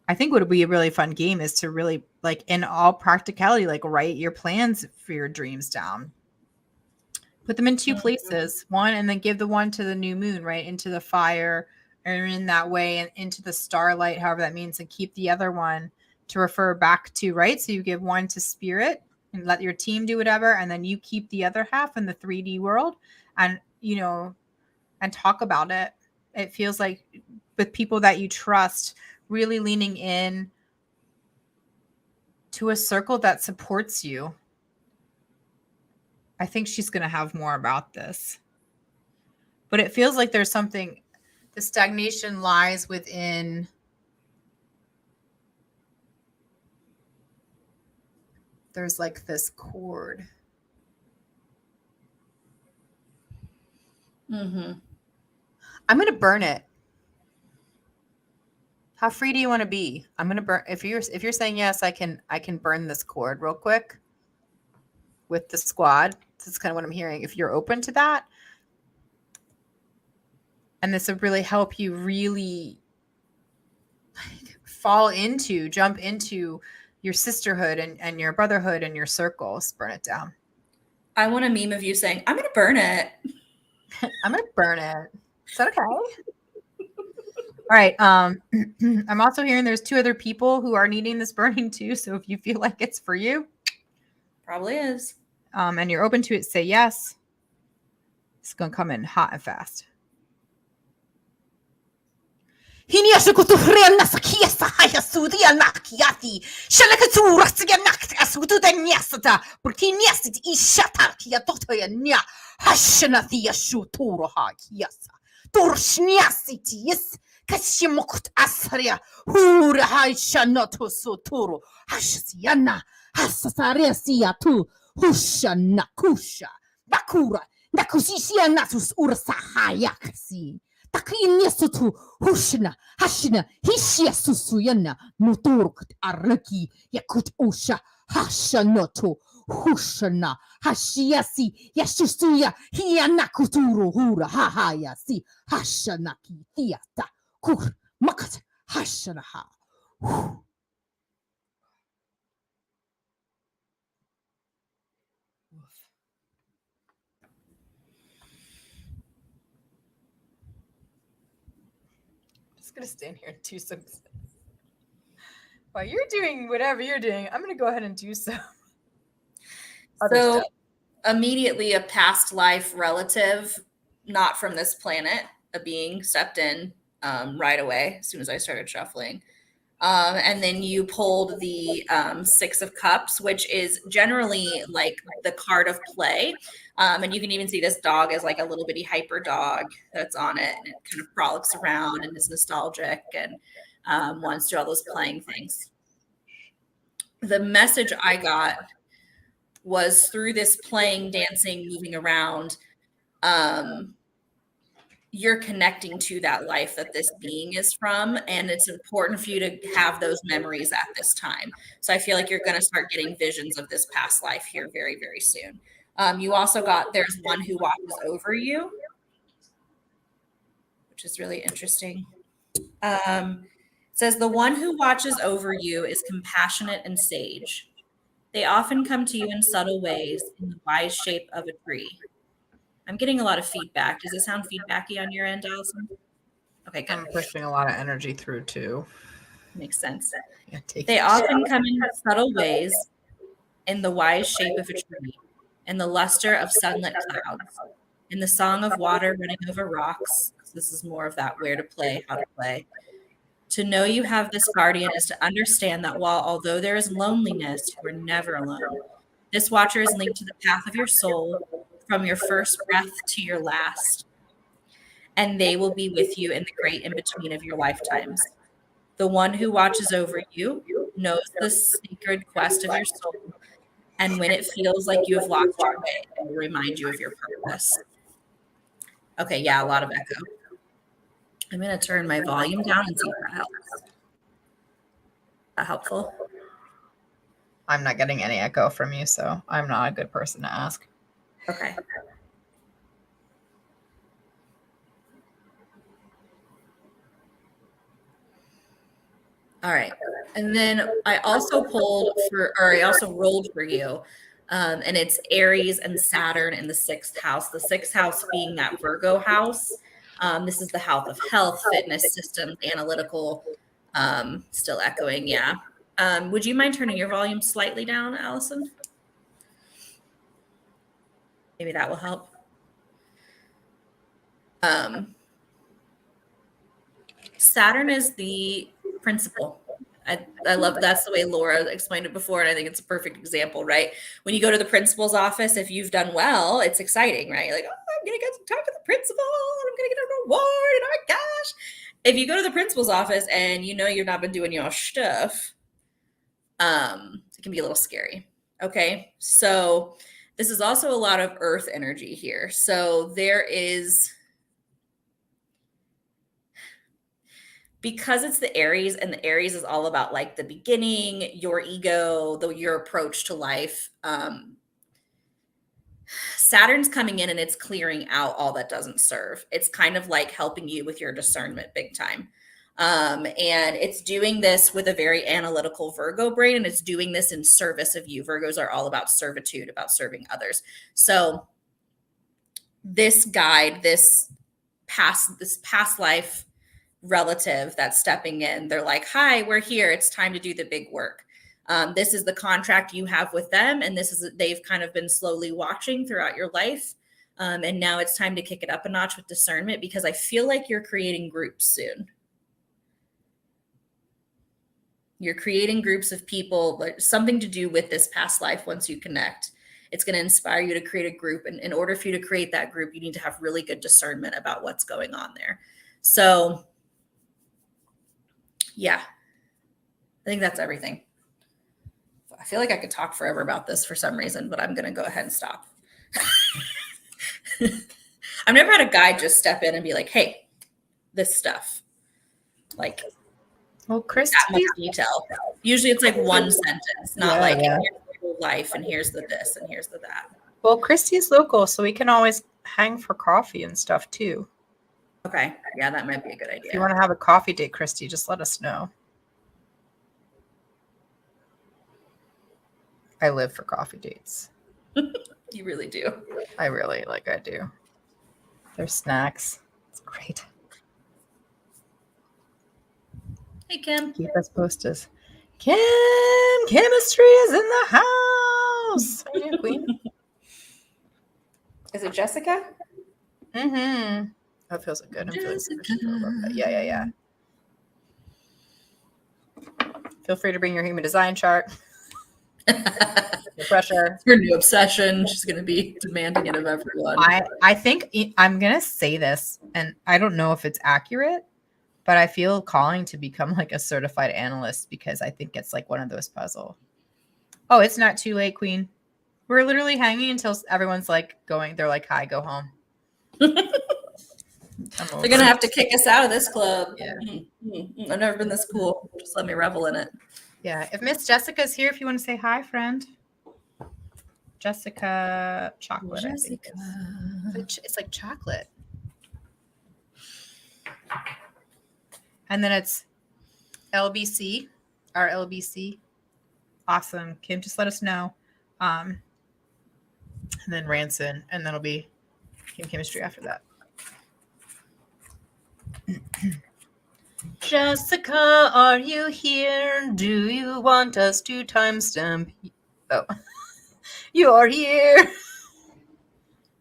I think what would be a really fun game is to really, like, in all practicality, like write your plans for your dreams down. Put them in two places, one, and then give the one to the new moon, right? Into the fire or in that way and into the starlight, however that means, and keep the other one to refer back to, right? So you give one to spirit and let your team do whatever. And then you keep the other half in the 3D world and, and talk about it. It feels like with people that you trust, really leaning in to a circle that supports you. I think she's going to have more about this. But it feels like there's something, the stagnation lies within there's like this cord. Mm-hmm. I'm going to burn it. How free do you want to be? I'm going to burn. If you're saying yes, I can burn this cord real quick with the squad. That's kind of what I'm hearing. If you're open to that, and this would really help you really jump into your sisterhood and your brotherhood and your circles. Burn it down. I want a meme of you saying, I'm going to burn it. I'm going to burn it. Is that okay? All right. I'm also hearing there's 2 other people who are needing this burning too. So if you feel like it's for you, Probably is. and you're open to it, say yes. It's going to come in hot and fast. Kashimukut Asria, Hura Haisha Noto Sotoro, Hashasiana, Hasasaresia tu, Husha Nakusha, Bakura, Nakusisia Natus Ursahayakasi, Takinesutu, Hushna, Hashina, Hishia Susuyana, Muturkut Araki, Yakut Usha, Hasha Noto, Hushana, Hashiasi, Yasusuya, Hianakuturu, Hura, Hahayasi, Hashanaki, Theata. Kur makat hashanaha. Just gonna stand here and do some. While you're doing whatever you're doing, I'm gonna go ahead and do some. So immediately a past life relative, not from this planet, a being stepped in right away as soon as I started shuffling. And then you pulled the 6 of Cups, which is generally like the card of play. And you can even see this dog as like a little bitty hyper dog that's on it, and it kind of frolics around and is nostalgic and wants to do all those playing things. The message I got was through this playing, dancing, moving around, you're connecting to that life that this being is from, and it's important for you to have those memories at this time. So I feel like you're going to start getting visions of this past life here very, very soon. You also got there's one who watches over you, which is really interesting. It says the one who watches over you is compassionate and sage. They often come to you in subtle ways in the wise shape of a tree. I'm getting a lot of feedback. Does it sound feedbacky on your end, Allison? Okay, good. I'm pushing a lot of energy through too. Makes sense. Yeah, they often come in subtle ways in the wise shape of a tree, in the luster of sunlit clouds, in the song of water running over rocks. This is more of that where to play, how to play. To know you have this guardian is to understand that although there is loneliness, you are never alone. This watcher is linked to the path of your soul from your first breath to your last. And they will be with you in the great in-between of your lifetimes. The one who watches over you knows the sacred quest of your soul. And when it feels like you have lost your way, it will remind you of your purpose. Okay, yeah, a lot of echo. I'm going to turn my volume down and see if that helps. That helpful? I'm not getting any echo from you, so I'm not a good person to ask. Okay. All right. And then I also rolled for you. And it's Aries and Saturn in the 6th house. The 6th house being that Virgo house. This is the house of health, fitness, systems, analytical, still echoing. Yeah. Would you mind turning your volume slightly down, Allison? Maybe that will help. Saturn is the principal. I love that's the way Laura explained it before, and I think it's a perfect example, right? When you go to the principal's office, if you've done well, it's exciting, right? You're like, oh, I'm gonna get to talk to the principal, and I'm gonna get a reward, and oh my gosh. If you go to the principal's office and you know you've not been doing your stuff, it can be a little scary. Okay, so this is also a lot of earth energy here. So there is, because it's the Aries, and the Aries is all about like the beginning, your ego, your approach to life. Saturn's coming in and it's clearing out all that doesn't serve. It's kind of like helping you with your discernment big time. And it's doing this with a very analytical Virgo brain, and it's doing this in service of you. Virgos are all about servitude, about serving others. So this guide, this past life relative that's stepping in, they're like, hi, we're here. It's time to do the big work. This is the contract you have with them. And this is, they've kind of been slowly watching throughout your life. And now it's time to kick it up a notch with discernment, because I feel like you're creating groups soon. You're creating groups of people, like something to do with this past life. Once you connect, it's going to inspire you to create a group. And in order for you to create that group, you need to have really good discernment about what's going on there. So yeah, I think that's everything. I feel like I could talk forever about this for some reason, but I'm going to go ahead and stop. I've never had a guide just step in and be like, hey, this stuff. Like, well, Christy, that much detail. Usually it's like one sentence, not here's your life and here's the this and here's the that. Well, Christy's local, so we can always hang for coffee and stuff too. Okay. Yeah, that might be a good idea. If you want to have a coffee date, Christy, just let us know. I live for coffee dates. You really do. I do. There's snacks. It's great. Hey, Kim. Keep us posted. Kim, chemistry is in the house. Are you queen? Is it Jessica? Mm-hmm. Oh, it feels good. I'm feeling so good. Yeah. Feel free to bring your human design chart. No pressure. Her new obsession. She's going to be demanding it of everyone. I think I'm going to say this, and I don't know if it's accurate, but I feel calling to become like a certified analyst, because I think it's like one of those puzzle. Oh, it's not too late, Queen. We're literally hanging until everyone's like going. They're like, hi, go home. They're going to have to kick us out of this club. Yeah. Mm-hmm. I've never been this cool. Just let me revel in it. Yeah. If Miss Jessica's here, if you want to say hi, friend. Jessica Chocolate, Jessica. I think. It's like chocolate. And then it's LBC, our LBC. Awesome. Kim, just let us know. And then Ranson, and then it'll be Kim Chemistry after that. Jessica, are you here? Do you want us to timestamp? Oh, you are here.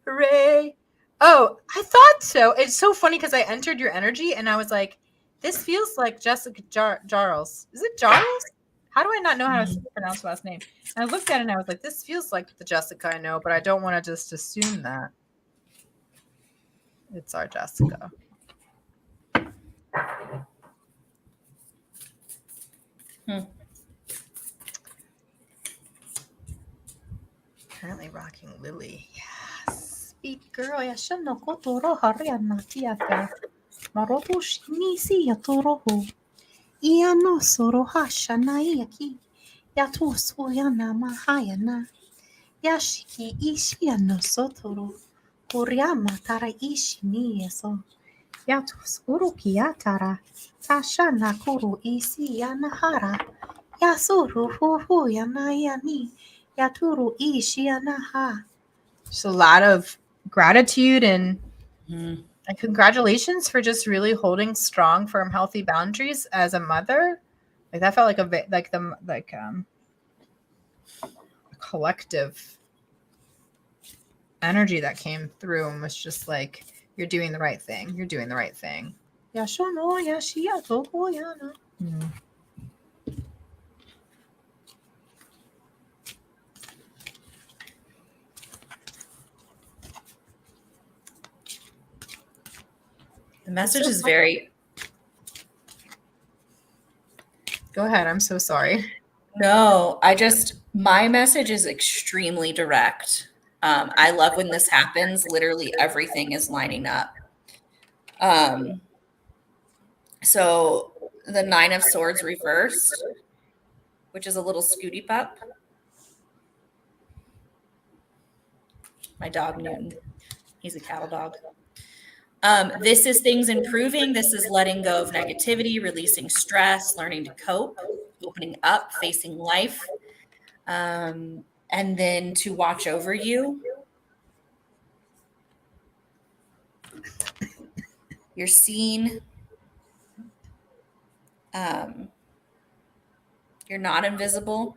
Hooray. Oh, I thought so. It's so funny because I entered your energy and I was like, this feels like Jessica Jarls. Is it Jarls? How do I not know how to pronounce her last name? And I looked at it and I was like, this feels like the Jessica I know, but I don't want to just assume that it's our Jessica. Currently rocking Lily. Yes. Speak girl. Ya shano kotoro hariana tiata. Maroto shinisi yatoroho. Ia no soro hashana yaki. Yato soyana mahayana. Yashiki ishi no sotoro. Koryama tara ishi ni eso. Yato soro kiyatara. Tashana koro isi yanahara. Yasuru hu yana yani. Yaturu ishi yanaha. Just a lot of gratitude and congratulations for just really holding strong, firm, healthy boundaries as a mother. Like that felt like a collective energy that came through and was just like, you're doing the right thing. You're doing the right thing. The message is very... Go ahead. I'm so sorry. No, my message is extremely direct. I love when this happens. Literally everything is lining up. So the 9 of Swords reversed, which is a little Scooty pup. My dog Newton. He's a cattle dog. This is things improving. This is letting go of negativity, releasing stress, learning to cope, opening up, facing life, and then to watch over you. You're seen. You're not invisible.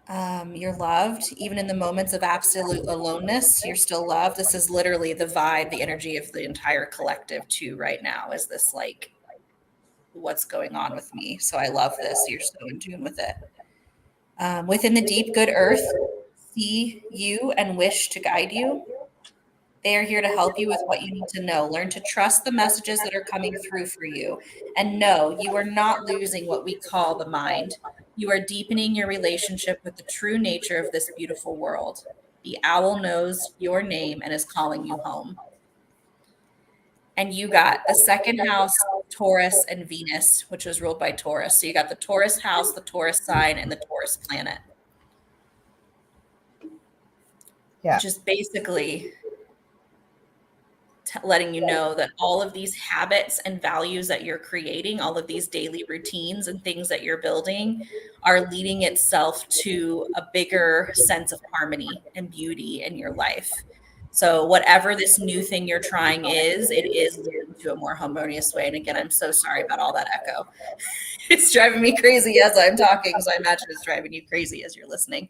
You're loved. Even in the moments of absolute aloneness, you're still loved. This is literally the vibe, the energy of the entire collective too right now. Is this like what's going on with me? So I love this. You're so in tune with it. Within the deep, good earth, see you and wish to guide you. They are here to help you with what you need to know. Learn to trust the messages that are coming through for you. And know you are not losing what we call the mind. You are deepening your relationship with the true nature of this beautiful world. The owl knows your name and is calling you home. And you got the second house, Taurus and Venus, which was ruled by Taurus. So you got the Taurus house, the Taurus sign, and the Taurus planet. Yeah. Which is basically letting you know that all of these habits and values that you're creating, all of these daily routines and things that you're building are leading itself to a bigger sense of harmony and beauty in your life. So whatever this new thing you're trying is, it is leading to a more harmonious way. And again, I'm so sorry about all that echo. It's driving me crazy as I'm talking. So I imagine it's driving you crazy as you're listening.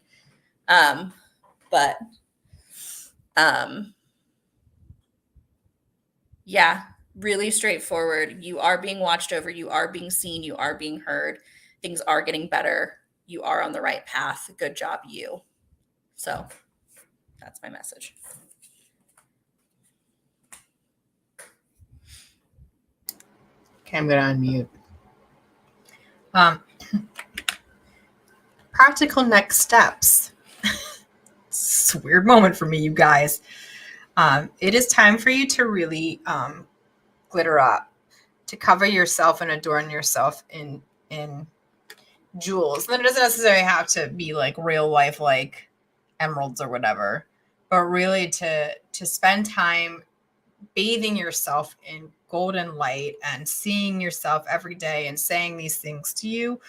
Yeah, really straightforward. You are being watched over. You are being seen. You are being heard. Things are getting better. You are on the right path. Good job, you. So that's my message. Okay, I'm going to unmute. Practical next steps. It's a weird moment for me, you guys. It is time for you to really glitter up, to cover yourself and adorn yourself in jewels. And it doesn't necessarily have to be like real life, like emeralds or whatever, but really to spend time bathing yourself in golden light and seeing yourself every day and saying these things to you.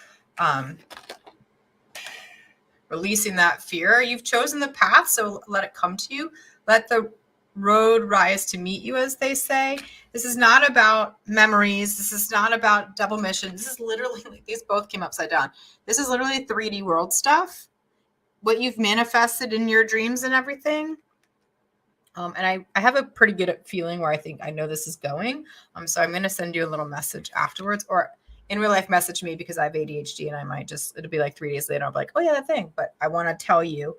Releasing that fear. You've chosen the path, so let it come to you. Let the road rise to meet you, as they say. This is not about memories. This is not about double mission. This is literally, like, these both came upside down. This is literally 3D world stuff. What you've manifested in your dreams and everything. And I have a pretty good feeling where I think I know this is going. So I'm going to send you a little message afterwards, or in real life message me, because I have ADHD and I might just, it'll be like 3 days later. I'll be like, oh yeah, that thing. But I want to tell you,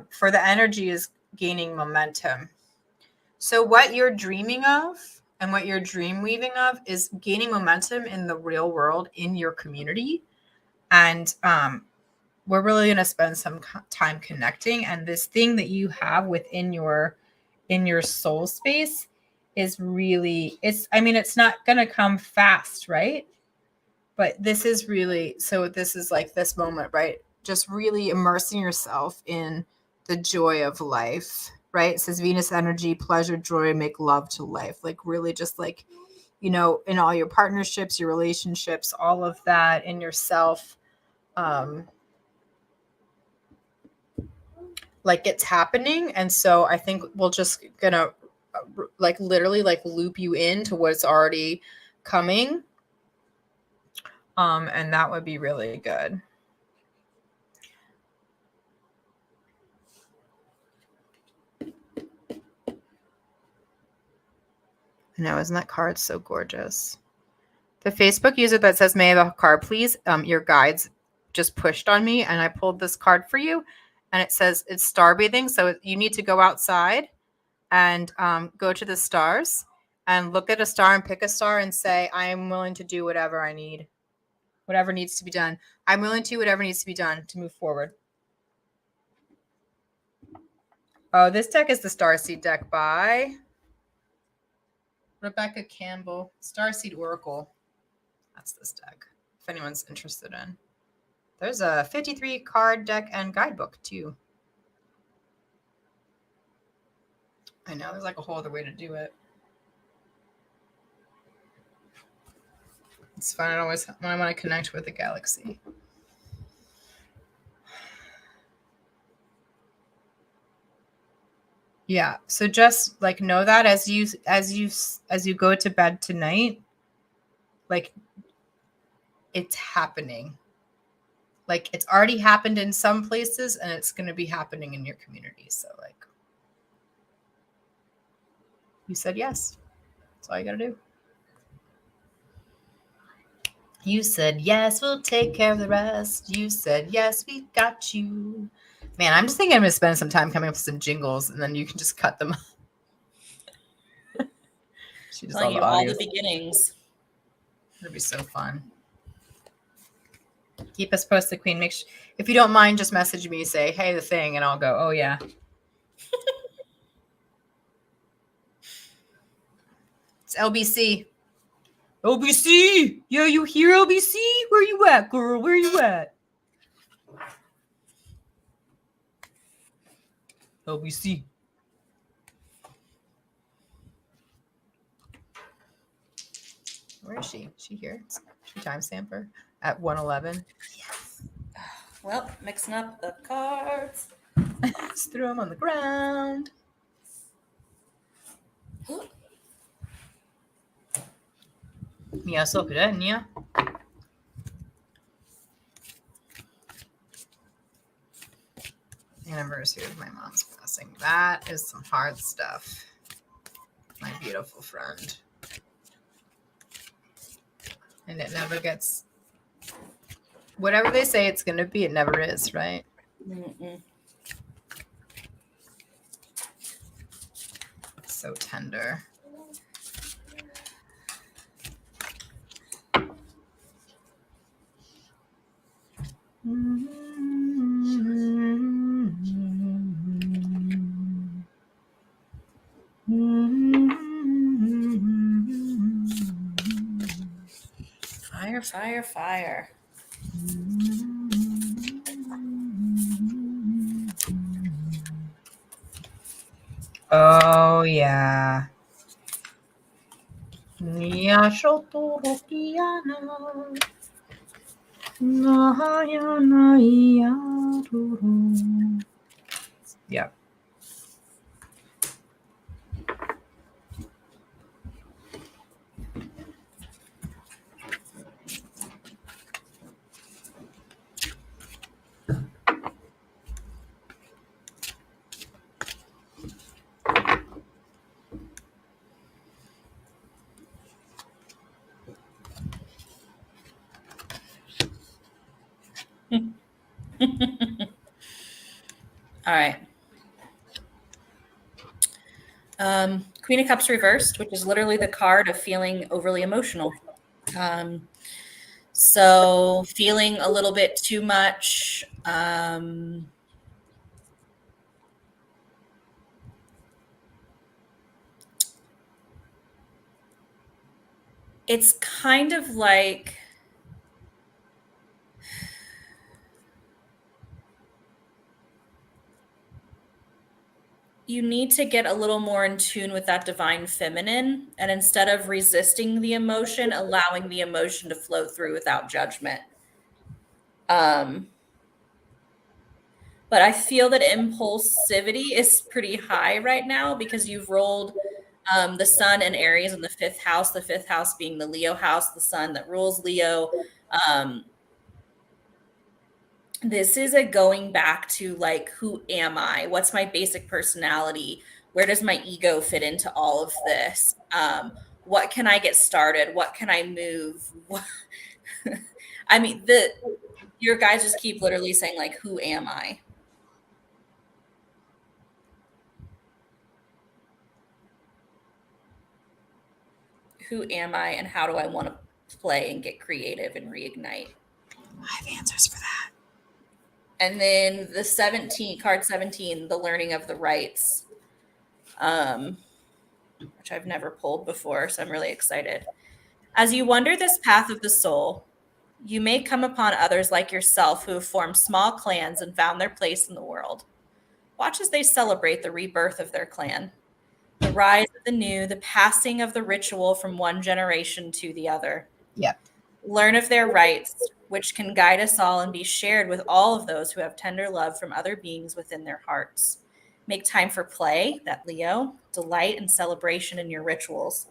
for the energy is gaining momentum. So what you're dreaming of and what you're dream weaving of is gaining momentum in the real world, in your community. And we're really going to spend some time connecting. And this thing that you have within your soul space is really, it's not going to come fast, right? But this is really, so this is like this moment, right? Just really immersing yourself in the joy of life, right? It says Venus energy, pleasure, joy, make love to life. Like really just like, in all your partnerships, your relationships, all of that in yourself. Like it's happening. And so I think we're just gonna like literally like loop you into what's already coming. And that would be really good. I know, isn't that card so gorgeous? The Facebook user that says, may I have a card, please? Your guides just pushed on me and I pulled this card for you. And it says it's star bathing. So you need to go outside and go to the stars and look at a star and pick a star and say, I am willing to do whatever I need, whatever needs to be done. I'm willing to do whatever needs to be done to move forward. Oh, this deck is the Starseed deck by Rebecca Campbell, Starseed Oracle. That's this deck, if anyone's interested in. There's a 53 card deck and guidebook too. I know there's like a whole other way to do it. It's fun. I always when I want to connect with the galaxy. Yeah. So just like know that as you go to bed tonight, like it's happening. Like it's already happened in some places and it's going to be happening in your community. So like you said yes. That's all you got to do. You said yes, we'll take care of the rest. You said yes, we got you. Man, I'm just thinking I'm going to spend some time coming up with some jingles and then you can just cut them. She does Telling you all the beginnings. It'll be so fun. Keep us posted, Queen. Make sure, if you don't mind, just message me, say, hey, the thing, and I'll go, oh, yeah. It's LBC. LBC! Yeah, you hear LBC? Where you at, girl? Where you at? LBC. Where is she? Is she here? Should we timestamp her? At 1:11. Yes. Well, mixing up the cards. Just threw them on the ground. Mia Sokrenia. Anniversary of my mom's passing. That is some hard stuff. My beautiful friend. And it never gets, whatever they say it's going to be, it never is, right? Mm-mm. So tender. Fire, fire, fire. Oh, yeah. Nia Shotorokiana. Nahayana Iadoro. Yep. All right. Queen of Cups reversed, which is literally the card of feeling overly emotional. So feeling a little bit too much. It's kind of like you need to get a little more in tune with that divine feminine. And instead of resisting the emotion, allowing the emotion to flow through without judgment. But I feel that impulsivity is pretty high right now because you've rolled the sun and Aries in the fifth house being the Leo house, the sun that rules Leo. This is a going back to like, who am I? What's my basic personality? Where does my ego fit into all of this? What can I get started? What can I move? I mean, your guys just keep literally saying like, who am I? Who am I and how do I want to play and get creative and reignite? I have answers for that. And then the 17, card 17, the learning of the rights, which I've never pulled before, so I'm really excited. As you wander this path of the soul, you may come upon others like yourself who have formed small clans and found their place in the world. Watch as they celebrate the rebirth of their clan. the rise of the new, the passing of the ritual from one generation to the other. Yep. Learn of their rights, which can guide us all and be shared with all of those who have tender love from other beings within their hearts. Make time for play, that Leo, delight and celebration in your rituals.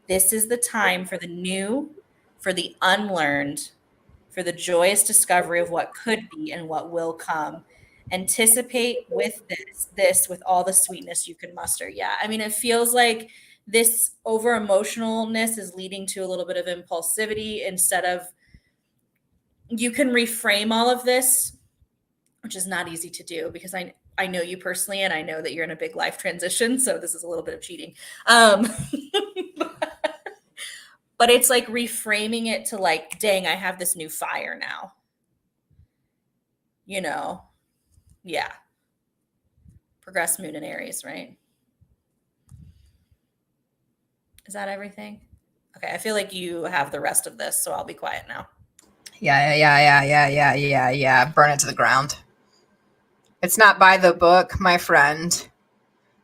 This is the time for the new, for the unlearned, for the joyous discovery of what could be and what will come. Anticipate with this with all the sweetness you can muster. Yeah, I mean, it feels like this over emotionalness is leading to a little bit of impulsivity instead of, you can reframe all of this, which is not easy to do because I know you personally and I know that you're in a big life transition, so this is a little bit of cheating. But it's like reframing it to like, dang, I have this new fire now. You know? Yeah. Progress moon in Aries, right? Is that everything? Okay, I feel like you have the rest of this, so I'll be quiet now. Yeah. Burn it to the ground. It's not by the book, my friend.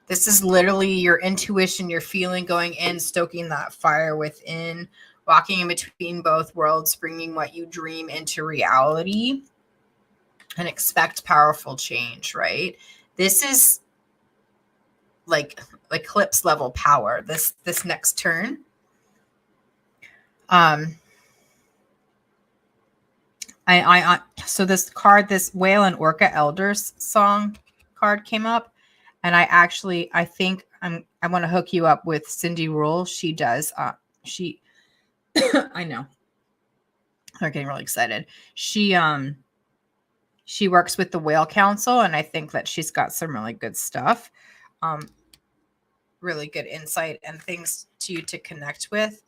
This is literally your intuition, your feeling going in, stoking that fire within, walking in between both worlds, bringing what you dream into reality, and expect powerful change, right? This is like eclipse level power, this next turn. So this card, this Whale and Orca Elders song card came up, and I think I want to hook you up with Cindy Rule. She does. She, I know. I'm getting really excited. She works with the Whale Council, and I think that she's got some really good stuff, really good insight and things to you to connect with.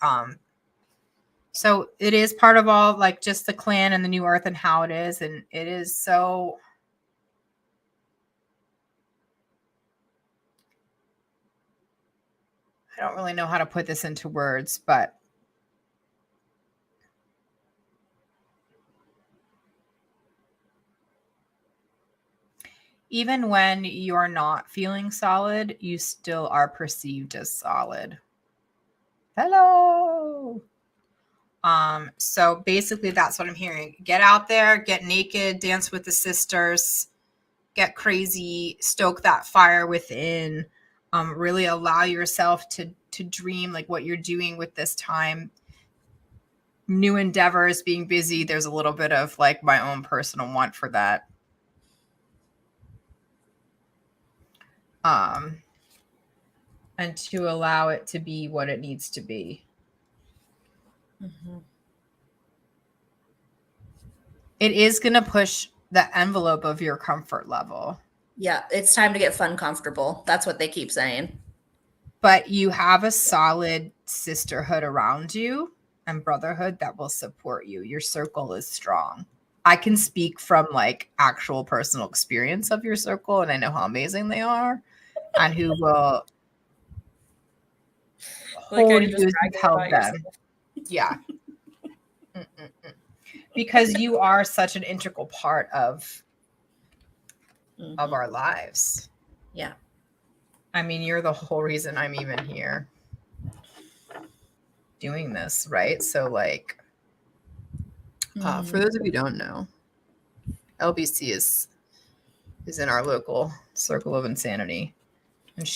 So it is part of all, like, just the clan and the new earth and how it is. And it is so, I don't really know how to put this into words, but even when you're not feeling solid, you still are perceived as solid. Hello. So basically that's what I'm hearing. Get out there, get naked, dance with the sisters, get crazy, stoke that fire within, really allow yourself to dream like what you're doing with this time. New endeavors, being busy. There's a little bit of like my own personal want for that. And to allow it to be what it needs to be. Mm-hmm. It is going to push the envelope of your comfort level. Yeah, it's time to get fun comfortable. That's what they keep saying. But you have a solid sisterhood around you and brotherhood that will support you. Your circle is strong. I can speak from like actual personal experience of your circle, and I know how amazing they are and who will hold you and help them. Yeah. Because you are such an integral part of our lives. Yeah. I mean, you're the whole reason I'm even here doing this, right? So like, for those of you who don't know, LBC is in our local circle of insanity. And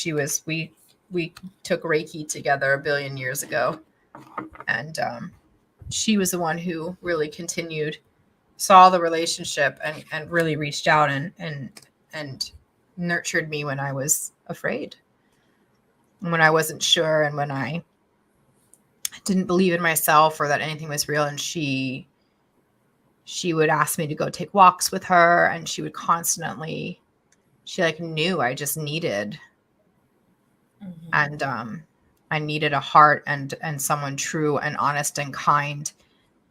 we took Reiki together 1 billion years ago. And she was the one who really saw the relationship and really reached out and nurtured me when I was afraid, and when I wasn't sure, and when I didn't believe in myself or that anything was real. And she would ask me to go take walks with her, and she would constantly, she like knew I just needed, and I needed a heart and someone true and honest and kind.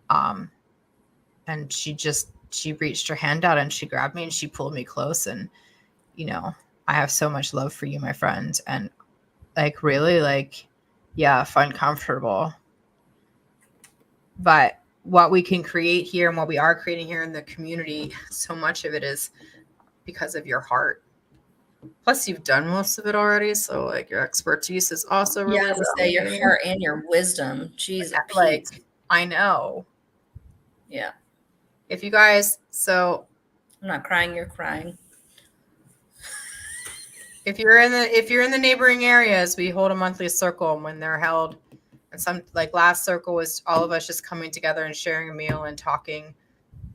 And she reached her hand out and she grabbed me and she pulled me close. And, you know, I have so much love for you, my friend. And like, really, like, yeah, fun, comfortable. But what we can create here and what we are creating here in the community, so much of it is because of your heart. Plus, you've done most of it already, so like your expertise is also really Yeah, as I say, your validating. heart and your wisdom. Jeez, Like, Pete. I know. Yeah, If you guys, so I'm not crying. You're crying. if you're in the neighboring areas, we hold a monthly circle, and when they're held, and some like last circle was all of us just coming together and sharing a meal and talking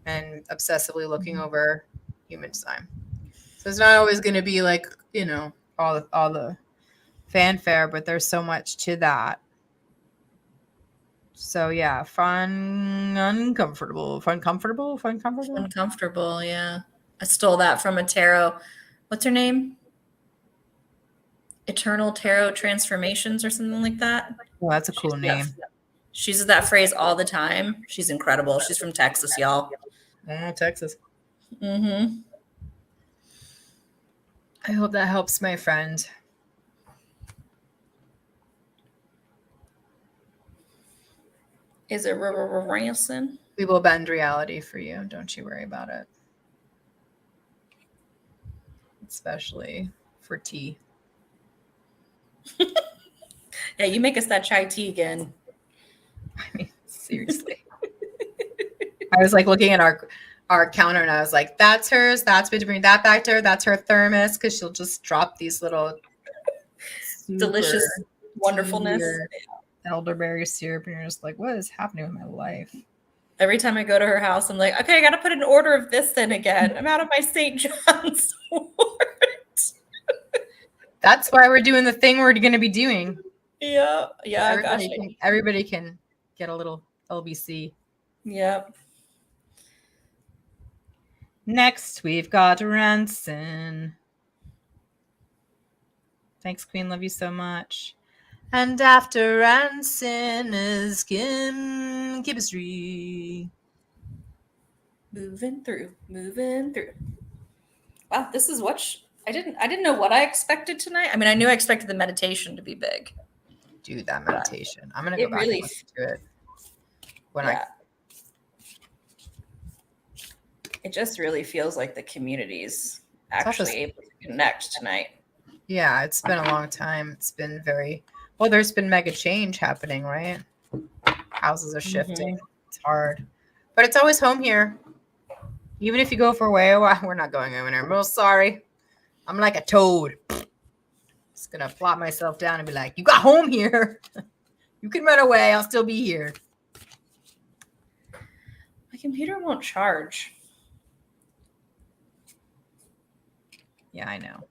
and obsessively looking over human design. So it's not always going to be like, all the fanfare, but there's so much to that. So yeah, uncomfortable. Comfortable. Uncomfortable. Yeah, I stole that from a tarot. What's her name? Eternal Tarot Transformations or something like that. Well, that's a cool name. She uses that phrase all the time. She's incredible. She's from Texas, y'all. Oh, Texas. Mm-hmm. I hope that helps my friend. Is it Ranson? We will bend reality for you. Don't you worry about it. Especially for tea. Yeah, you make us that chai tea again. I mean, seriously. I was like looking at our counter and I was like, that's hers. That's to bring that back to her. That's her thermos, because she'll just drop these little Delicious wonderfulness. Elderberry syrup, and you're just like, what is happening with my life? Every time I go to her house, I'm like, okay, I got to put an order of this in again. I'm out of my St. John's wort. That's why we're doing the thing we're going to be doing. Yeah. Everybody can get a little LBC. Yep. Next, we've got Ranson. Thanks, Queen. Love you so much. And after Ranson is chemistry. Moving through. Wow, this is I didn't know what I expected tonight. I mean, I knew I expected the meditation to be big. Do that meditation. I'm gonna go back and listen to it it just really feels like the community's actually able to connect tonight. Yeah, it's been a long time. It's been there's been mega change happening, right? Houses are shifting. It's hard. But it's always home here. Even if you go for a while, we're not going anywhere. I'm real sorry. I'm like a toad. Just gonna plop myself down and be like, you got home here. You can run away. I'll still be here. My computer won't charge. Yeah, I know.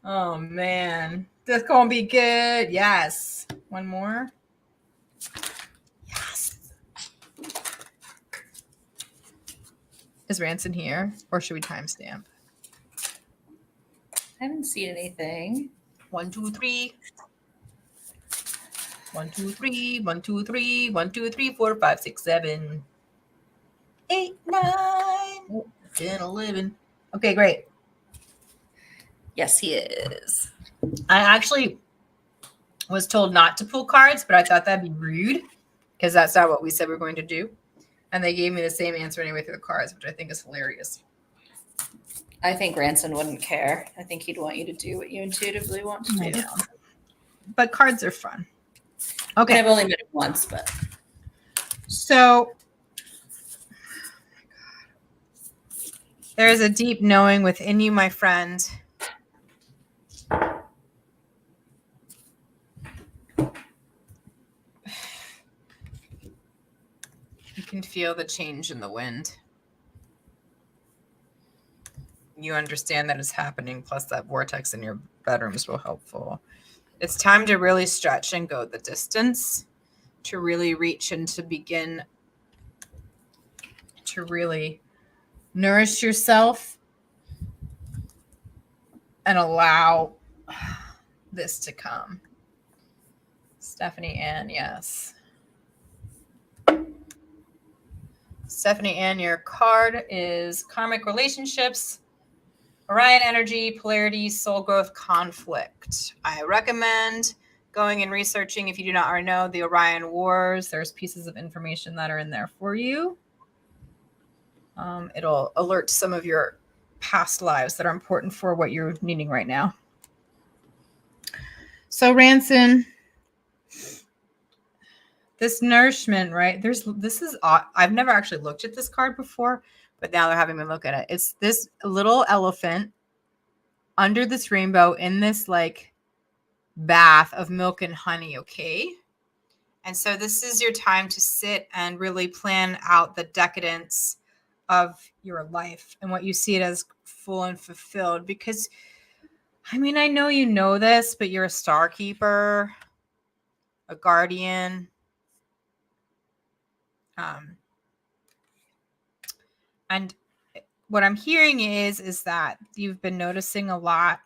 Oh man, this gonna be good. Yes. One more. Yes. Is Ranson here, or should we timestamp? I haven't seen anything. 1, 2, 3. 1, 2, 3. 1, 2, 3. 1, 2, 3, 4, 5, 6, 7, 8, 9, 10, 11. Okay, great. Yes, he is. I actually was told not to pull cards, but I thought that'd be rude because that's not what we said we were going to do. And they gave me the same answer anyway through the cards, which I think is hilarious. I think Ranson wouldn't care. I think he'd want you to do what you intuitively want to do. But cards are fun. Okay. I've only met him once, but. So there's a deep knowing within you, my friend. You can feel the change in the wind. You understand that it's happening, plus that vortex in your bedroom is real helpful. It's time to really stretch and go the distance, to really reach and to begin to really nourish yourself and allow this to come. Stephanie Ann, yes. Stephanie Ann, your card is karmic relationships, Orion energy, polarity, soul growth, conflict. I recommend going and researching, if you do not already know, the Orion Wars. There's pieces of information that are in there for you. It'll alert some of your past lives that are important for what you're needing right now. So Ranson, this nourishment, right? This is I've never actually looked at this card before, but now they're having me look at it. It's this little elephant under this rainbow in this like bath of milk and honey, okay? And so this is your time to sit and really plan out the decadence of your life and what you see it as full and fulfilled. Because I mean, I know you know this, but you're a star keeper, a guardian. And what I'm hearing is that you've been noticing a lot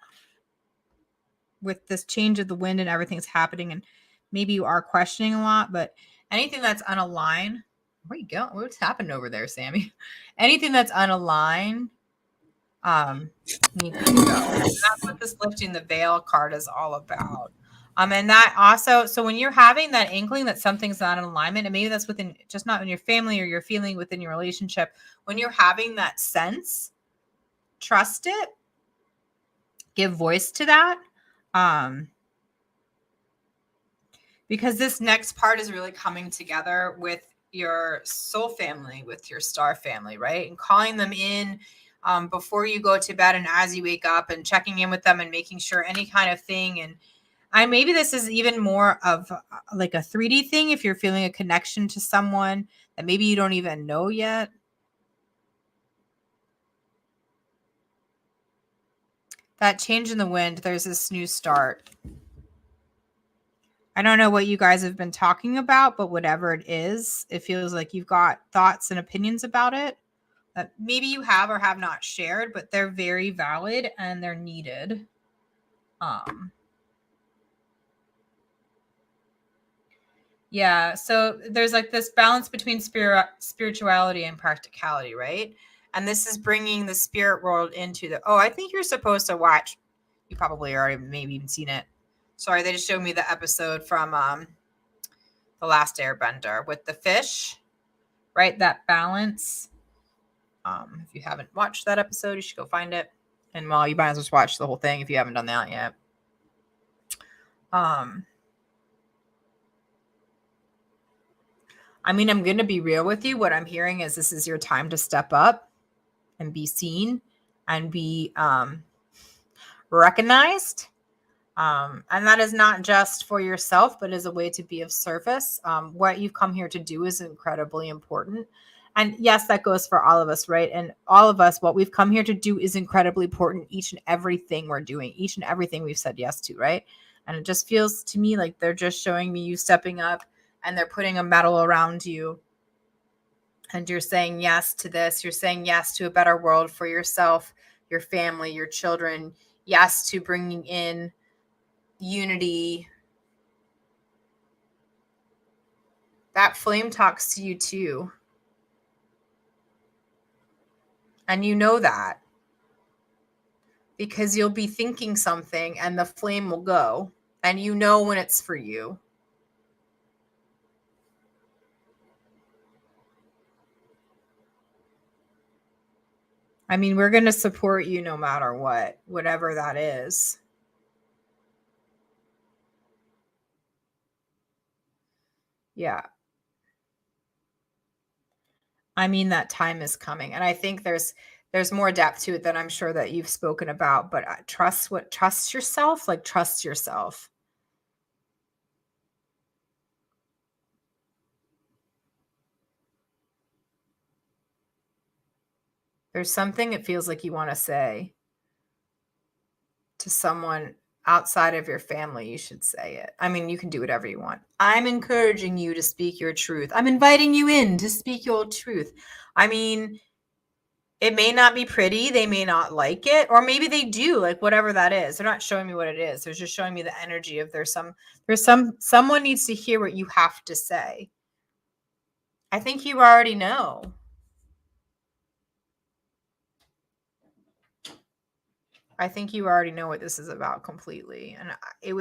with this change of the wind and everything's happening, and maybe you are questioning a lot, but anything that's unaligned, where you go? What's happened over there, Sammy? Anything that's unaligned needs to go. And that's what this lifting the veil card is all about. And that also, so when you're having that inkling that something's not in alignment, and maybe that's within, just not in your family or you're feeling within your relationship, when you're having that sense, trust it, give voice to that. Because this next part is really coming together with your soul family, with your star family, right? And calling them in before you go to bed and as you wake up, and checking in with them and making sure any kind of thing. And maybe this is even more of like a 3D thing if you're feeling a connection to someone that maybe you don't even know yet. That change in the wind, there's this new start. I don't know what you guys have been talking about, but whatever it is, it feels like you've got thoughts and opinions about it that maybe you have or have not shared, but they're very valid and they're needed. Yeah, so there's like this balance between spirituality and practicality, right? And this is bringing the spirit world into the, I think you're supposed to watch. You probably already maybe even seen it. Sorry, they just showed me the episode from The Last Airbender with the fish, right? That balance. If you haven't watched that episode, you should go find it. And well, you might as well watch the whole thing if you haven't done that yet. I mean, I'm going to be real with you. What I'm hearing is this is your time to step up and be seen and be recognized. And that is not just for yourself, but as a way to be of service. What you've come here to do is incredibly important. And yes, that goes for all of us, right? And all of us, what we've come here to do is incredibly important. Each and everything we're doing, each and everything we've said yes to, right? And it just feels to me like they're just showing me you stepping up and they're putting a medal around you. And you're saying yes to this. You're saying yes to a better world for yourself, your family, your children. Yes to bringing in unity. That flame talks to you too. And you know that because you'll be thinking something and the flame will go, and you know when it's for you. I mean, we're going to support you no matter what, whatever that is. Yeah. I mean, that time is coming. And I think there's more depth to it than I'm sure that you've spoken about, but trust yourself, like trust yourself. There's something it feels like you want to say to someone outside of your family. You should say it. I mean, you can do whatever you want. I'm encouraging you to speak your truth. I'm inviting you in to speak your truth. I mean, it may not be pretty. They may not like it, or maybe they do, like whatever that is. They're not showing me what it is. They're just showing me the energy of someone needs to hear what you have to say. I think you already know. I think you already know what this is about completely. And it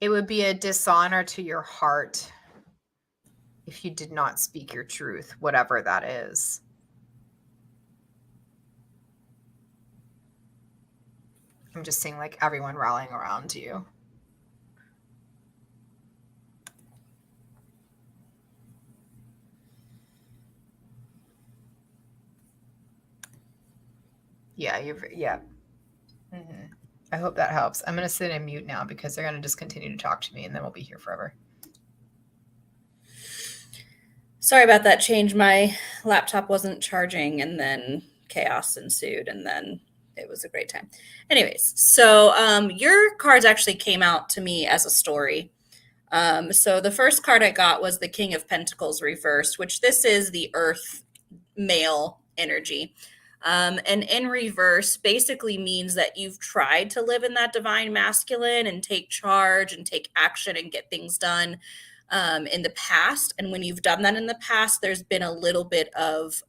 would be a dishonor to your heart if you did not speak your truth, whatever that is. I'm just seeing like everyone rallying around you. Yeah, yeah. Mm-hmm. I hope that helps. I'm going to sit in mute now because they're going to just continue to talk to me and then we'll be here forever. Sorry about that change. My laptop wasn't charging and then chaos ensued and then it was a great time. Anyways, so your cards actually came out to me as a story. So the first card I got was the King of Pentacles reversed, which this is the Earth male energy. And in reverse basically means that you've tried to live in that divine masculine and take charge and take action and get things done in the past. And when you've done that in the past, there's been a little bit of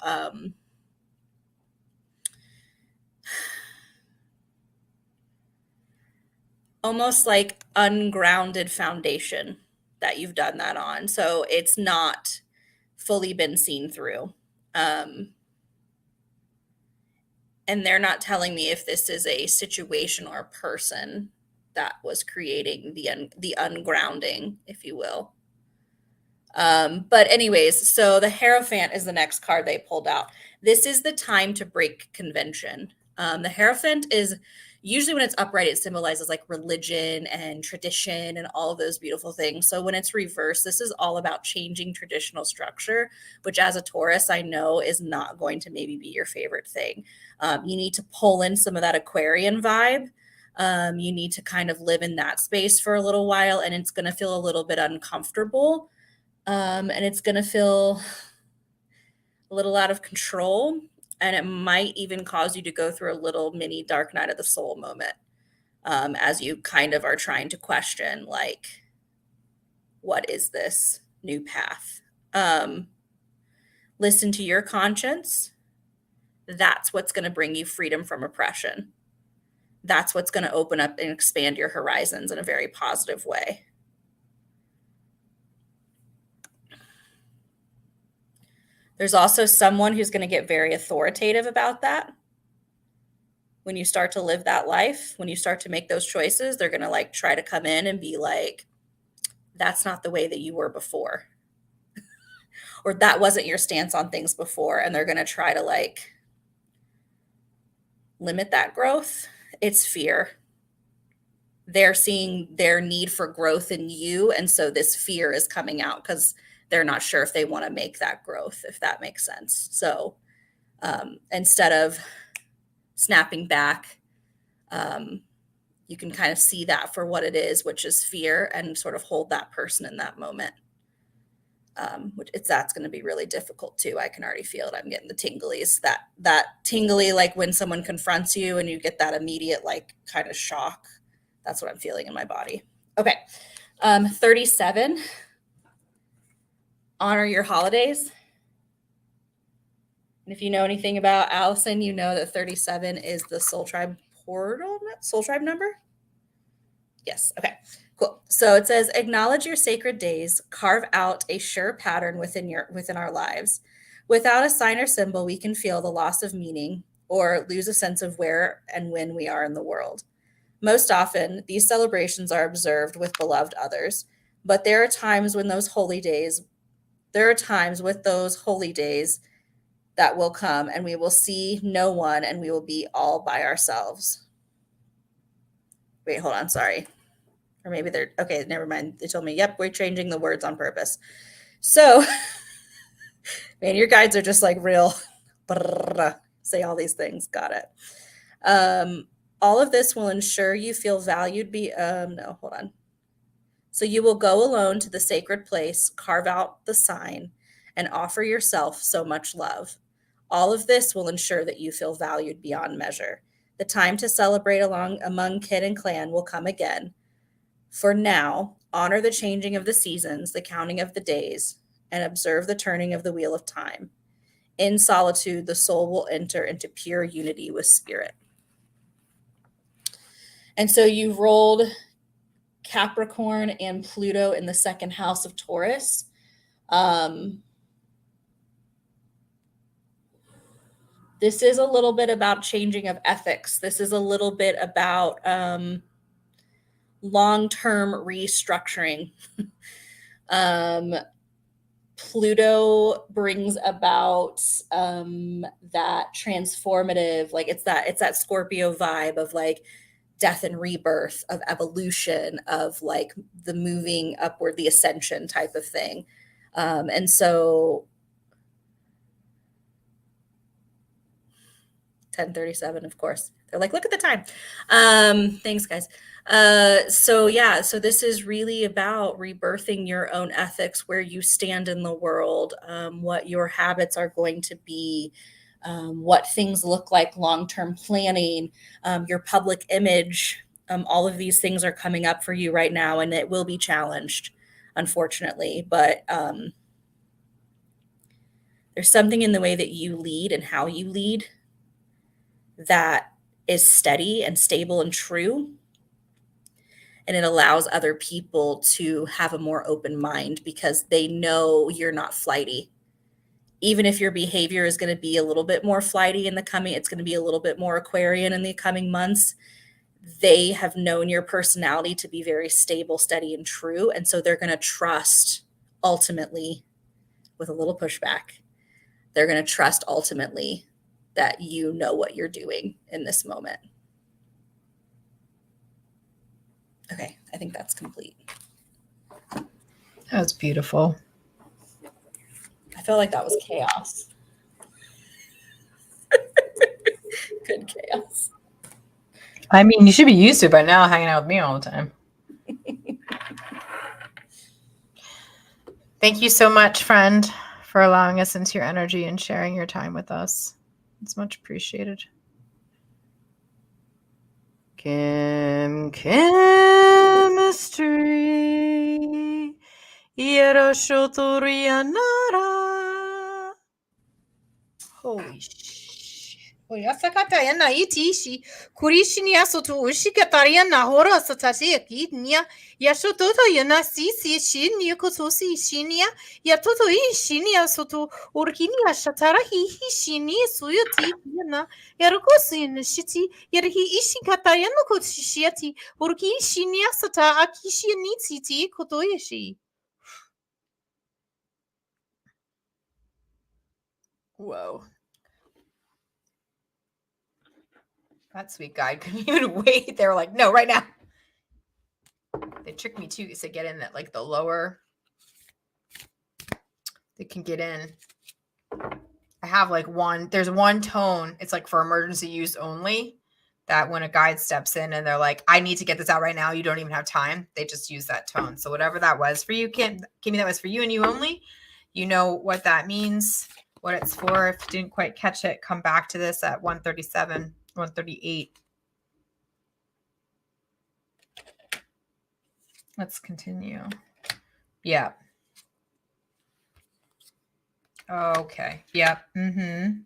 almost like ungrounded foundation that you've done that on. So it's not fully been seen through. And they're not telling me if this is a situation or a person that was creating the ungrounding, if you will. But anyways, so the Hierophant is the next card they pulled out. This is the time to break convention. The Hierophant is usually when it's upright, it symbolizes like religion and tradition and all of those beautiful things. So when it's reversed, this is all about changing traditional structure, which as a Taurus, I know is not going to maybe be your favorite thing. You need to pull in some of that Aquarian vibe. You need to kind of live in that space for a little while, and it's going to feel a little bit uncomfortable. And it's going to feel a little out of control. And it might even cause you to go through a little mini dark night of the soul moment as you kind of are trying to question, like, what is this new path? Listen to your conscience. That's what's going to bring you freedom from oppression. That's what's going to open up and expand your horizons in a very positive way. There's also someone who's going to get very authoritative about that. When you start to live that life, when you start to make those choices, they're going to like try to come in and be like, that's not the way that you were before. Or that wasn't your stance on things before. And they're going to try to like limit that growth. It's fear. They're seeing their need for growth in you. And so this fear is coming out because they're not sure if they want to make that growth, if that makes sense. So instead of snapping back, you can kind of see that for what it is, which is fear, and sort of hold that person in that moment. That's going to be really difficult too. I can already feel it. I'm getting the tinglies, that tingly, like when someone confronts you and you get that immediate, like kind of shock. That's what I'm feeling in my body. Okay. 37. Honor your holidays. And if you know anything about Allison, you know that 37 is the soul tribe soul tribe number. Yes. Okay, cool. So it says, acknowledge your sacred days, carve out a sure pattern within our lives. Without a sign or symbol, we can feel the loss of meaning or lose a sense of where and when we are in the world. Most often, these celebrations are observed with beloved others, but there are times with those holy days that will come and we will see no one and we will be all by ourselves. Wait, hold on. Sorry. Or maybe okay, never mind. They told me, yep, we're changing the words on purpose. So, man, your guides are just like real, say all these things. Got it. All of this will ensure you feel valued. No, hold on. So you will go alone to the sacred place, carve out the sign, and offer yourself so much love. All of this will ensure that you feel valued beyond measure. The time to celebrate among kin and clan will come again. For now, honor the changing of the seasons, the counting of the days, and observe the turning of the wheel of time. In solitude, the soul will enter into pure unity with spirit. And so you've rolled Capricorn and Pluto in the second house of Taurus. This is a little bit about changing of ethics. This is a little bit about long-term restructuring. Pluto brings about that transformative, like it's that Scorpio vibe of like death and rebirth, of evolution, of like the moving upward, the ascension type of thing. And so 10:37, of course. They're like, look at the time. Thanks, guys. So this is really about rebirthing your own ethics, where you stand in the world, what your habits are going to be, what things look like, long-term planning, your public image. All of these things are coming up for you right now, and it will be challenged, unfortunately. But there's something in the way that you lead and how you lead that is steady and stable and true. And it allows other people to have a more open mind because they know you're not flighty. Even if your behavior is going to be a little bit more flighty in the coming, it's going to be a little bit more Aquarian in the coming months. They have known your personality to be very stable, steady, and true. And so they're going to trust ultimately, with a little pushback, they're going to trust ultimately that you know what you're doing in this moment. Okay, I think that's complete. That was beautiful. I felt like that was chaos. Good chaos. I mean, you should be used to it by now, hanging out with me all the time. Thank you so much, friend, for allowing us into your energy and sharing your time with us. It's much appreciated. Chemistry. Holy shit. Oyasakata yana itishi. Kurishini asoto ushikatariana hora satati akidnia. Yashototo yana sisi shinya kotosi shinya. Yatoto ishinya soto urkinia shatarahi hishini suyoti yana. Yarukosi nishiti. Yarhi ishikatariana kotishiati. Urki shinya sata akishi nititi kotoyeshi. Whoa. That sweet guide couldn't even wait. They were like, no, right now. They tricked me too to get in that, like the lower. They can get in. I have like there's one tone. It's like for emergency use only, that when a guide steps in and they're like, I need to get this out right now. You don't even have time. They just use that tone. So whatever that was for you, Kimmy, that was for you and you only. You know what that means, what it's for. If you didn't quite catch it, come back to this at 137. 138. Let's continue. Yeah. Okay. Yep. Mm-hmm.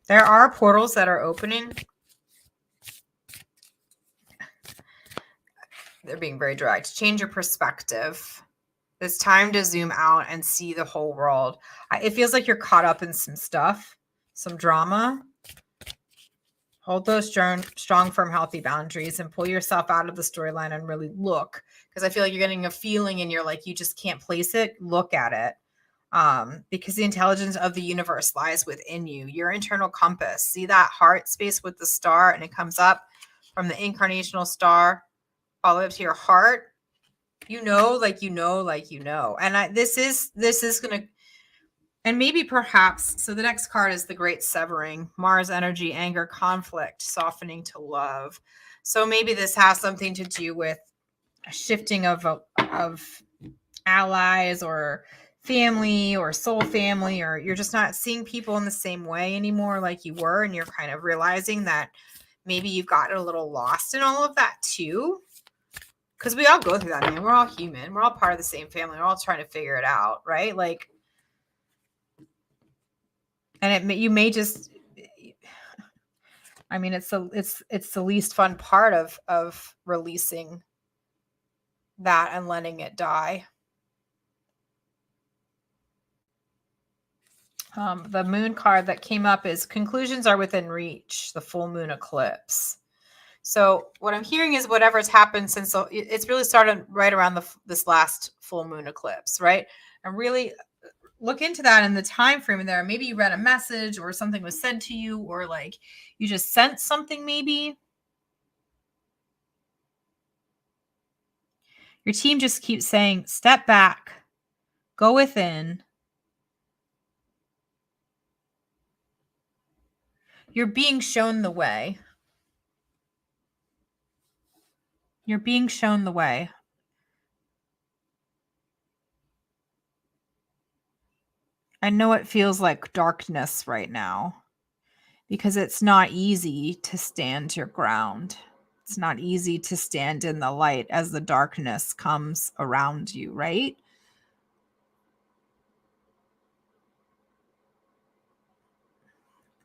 There are portals that are opening. They're being very direct. Change your perspective. It's time to zoom out and see the whole world. It feels like you're caught up in some stuff, some drama. Hold those strong, firm, healthy boundaries and pull yourself out of the storyline and really look. Because I feel like you're getting a feeling and you're like, you just can't place it. Look at it. Because the intelligence of the universe lies within you. Your internal compass. See that heart space with the star, and it comes up from the incarnational star all the way up to your heart. You know. And this is going to, and maybe perhaps, so the next card is the Great Severing, Mars energy, anger, conflict, softening to love. So maybe this has something to do with a shifting of allies or family or soul family, or you're just not seeing people in the same way anymore like you were. And you're kind of realizing that maybe you've gotten a little lost in all of that too. because we all go through that, man. We're all human. We're all part of the same family. We're all trying to figure it out, right? Like, and you may just, I mean, it's the least fun part of releasing that and letting it die. The moon card that came up is conclusions are within reach, the full moon eclipse. So what I'm hearing is whatever's happened since, it's really started right around this last full moon eclipse, right? And really look into that in the time frame there. Maybe you read a message or something was said to you, or like you just sensed something maybe. Your team just keeps saying, step back, go within. You're being shown the way. You're being shown the way. I know it feels like darkness right now because it's not easy to stand your ground. It's not easy to stand in the light as the darkness comes around you, right?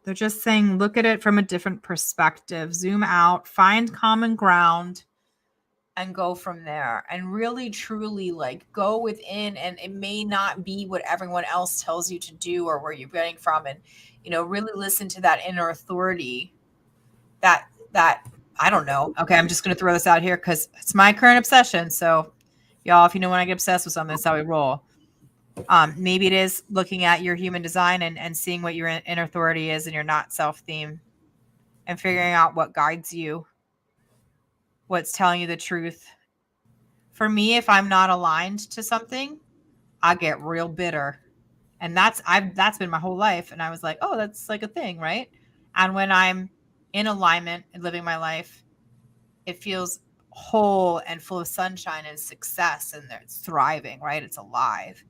They're just saying, look at it from a different perspective, zoom out, find common ground, and go from there. And really, truly, like, go within. And it may not be what everyone else tells you to do or where you're getting from. And, you know, really listen to that inner authority that I don't know. Okay, I'm just going to throw this out here because it's my current obsession. So, y'all, if you know when I get obsessed with something, that's how we roll. Maybe it is looking at your human design and seeing what your inner authority is and your not self theme and figuring out what guides you, what's telling you the truth. For me, if I'm not aligned to something, I get real bitter. And that's been my whole life. And I was like, oh, that's like a thing, right? And when I'm in alignment and living my life, it feels whole and full of sunshine and success, and it's thriving, right? It's alive.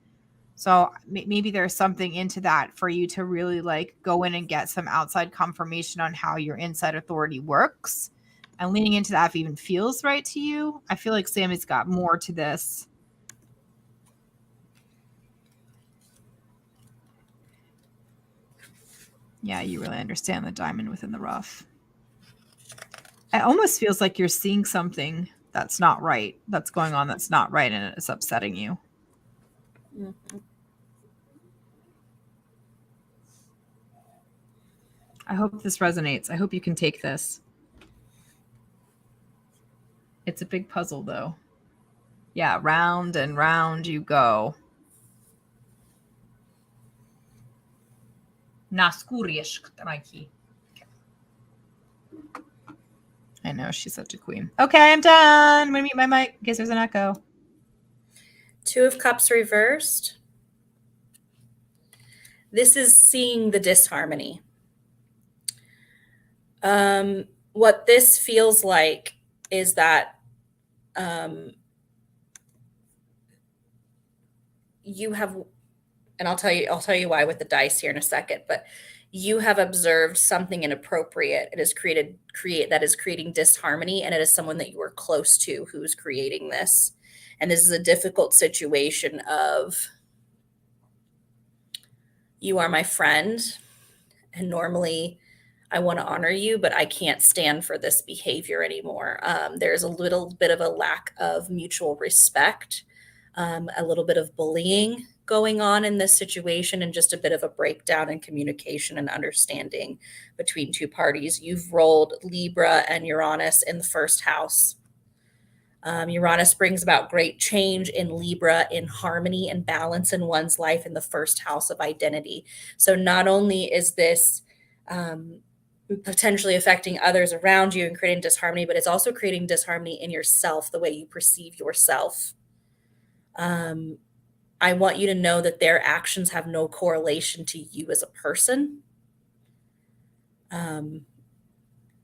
So maybe there's something into that for you to really like go in and get some outside confirmation on how your inside authority works, and leaning into that if it even feels right to you. I feel like Sammy's got more to this. Yeah, you really understand the diamond within the rough. It almost feels like you're seeing something that's not right, that's going on that's not right, and it's upsetting you. Mm-hmm. I hope this resonates. I hope you can take this. It's a big puzzle, though. Yeah, round and round you go. I know, she's such a queen. Okay, I'm done. I'm going to mute my mic in case there's an echo. 2 of Cups reversed. This is seeing the disharmony. What this feels like is that you have, and I'll tell you why with the dice here in a second, but you have observed something inappropriate. It is that is creating disharmony, and it is someone that you are close to who's creating this. And this is a difficult situation of, you are my friend, and normally I want to honor you, but I can't stand for this behavior anymore. There's a little bit of a lack of mutual respect, a little bit of bullying going on in this situation, and just a bit of a breakdown in communication and understanding between two parties. You've rolled Libra and Uranus in the first house. Uranus brings about great change in Libra, in harmony and balance in one's life in the first house of identity. So not only is this potentially affecting others around you and creating disharmony, but it's also creating disharmony in yourself, the way you perceive yourself. I want you to know that their actions have no correlation to you as a person.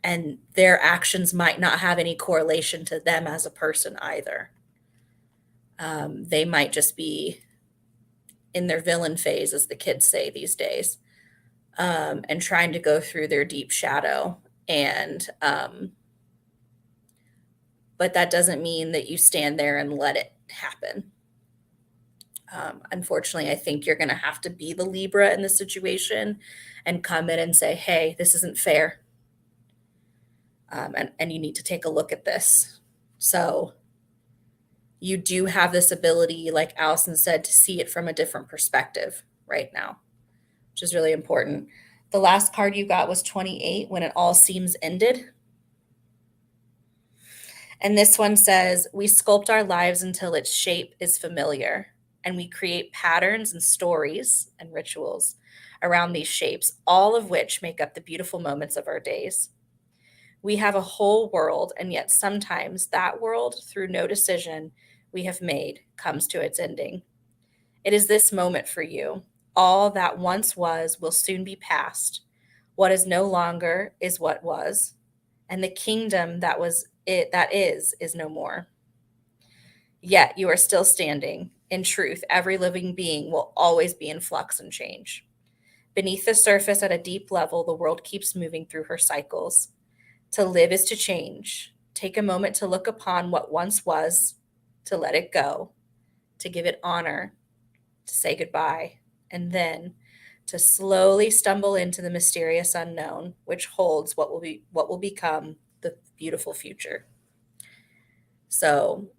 And their actions might not have any correlation to them as a person either. They might just be in their villain phase, as the kids say these days, and trying to go through their deep shadow and but that doesn't mean that you stand there and let it happen. Unfortunately, I think you're going to have to be the Libra in this situation and come in and say, hey, this isn't fair. And you need to take a look at this. So you do have this ability, like Allison said, to see it from a different perspective right now, which is really important. The last card you got was 28, when it all seems ended. And this one says, we sculpt our lives until its shape is familiar, and we create patterns and stories and rituals around these shapes, all of which make up the beautiful moments of our days. We have a whole world, and yet sometimes that world, through no decision we have made, comes to its ending. It is this moment for you. All that once was will soon be past. What is no longer is what was, and the kingdom that is no more. Yet you are still standing. In truth, every living being will always be in flux and change. Beneath the surface, at a deep level, the world keeps moving through her cycles. To live is to change. Take a moment to look upon what once was, to let it go, to give it honor, to say goodbye, and then to slowly stumble into the mysterious unknown, which holds what will become the beautiful future. So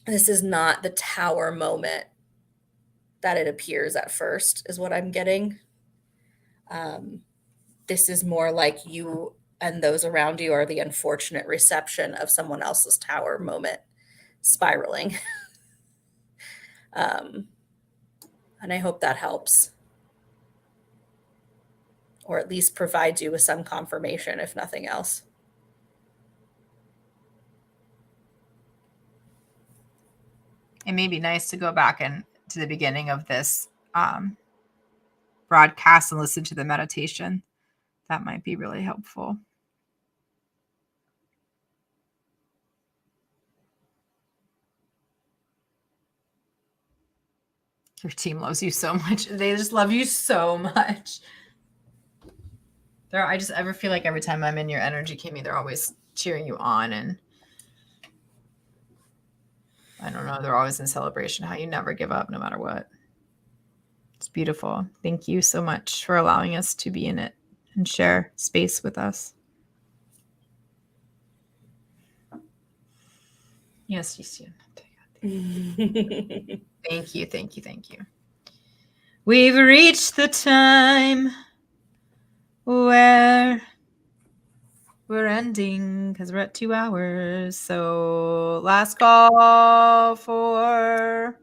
this is not the tower moment that it appears at first, is what I'm getting. This is more like you and those around you are the unfortunate reception of someone else's tower moment spiraling. And I hope that helps, or at least provides you with some confirmation, if nothing else. It may be nice to go back and to the beginning of this broadcast and listen to the meditation. That might be really helpful. Your team loves you so much. They just love you so much. I just ever feel like every time I'm in your energy, Kimmy, they're always cheering you on, and I don't know, they're always in celebration, how you never give up no matter what. It's beautiful. Thank you so much for allowing us to be in it and share space with us. Yes, you see. Thank you, thank you, thank you. We've reached the time where we're ending because we're at 2 hours. So last call for,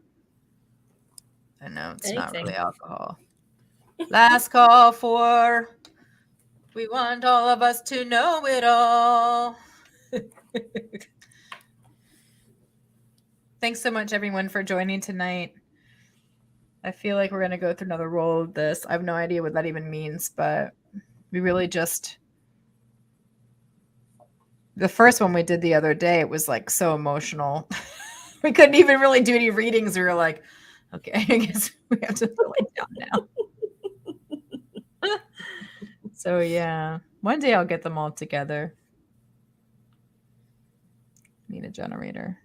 I know it's Anything. not really alcohol. Last call for, we want all of us to know it all. Thanks so much, everyone, for joining tonight. I feel like we're going to go through another roll of this. I have no idea what that even means, but we really just, the first one we did the other day, it was like so emotional. We couldn't even really do any readings. We were like, okay, I guess we have to lay down now. So yeah, one day I'll get them all together. Need a generator.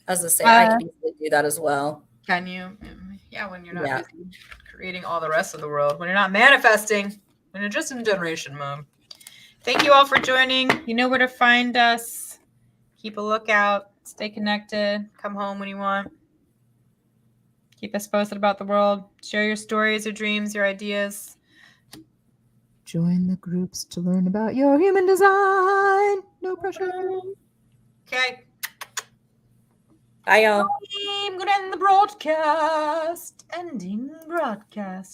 I was going to say, I can easily do that as well. Can you? Yeah, when you're not busy creating all the rest of the world, when you're not manifesting, when you're just in generation mode. Thank you all for joining. You know where to find us. Keep a lookout. Stay connected. Come home when you want. Keep us posted about the world. Share your stories, your dreams, your ideas. Join the groups to learn about your human design. No pressure. Okay. Bye, y'all. I'm going to end the broadcast. Ending broadcast.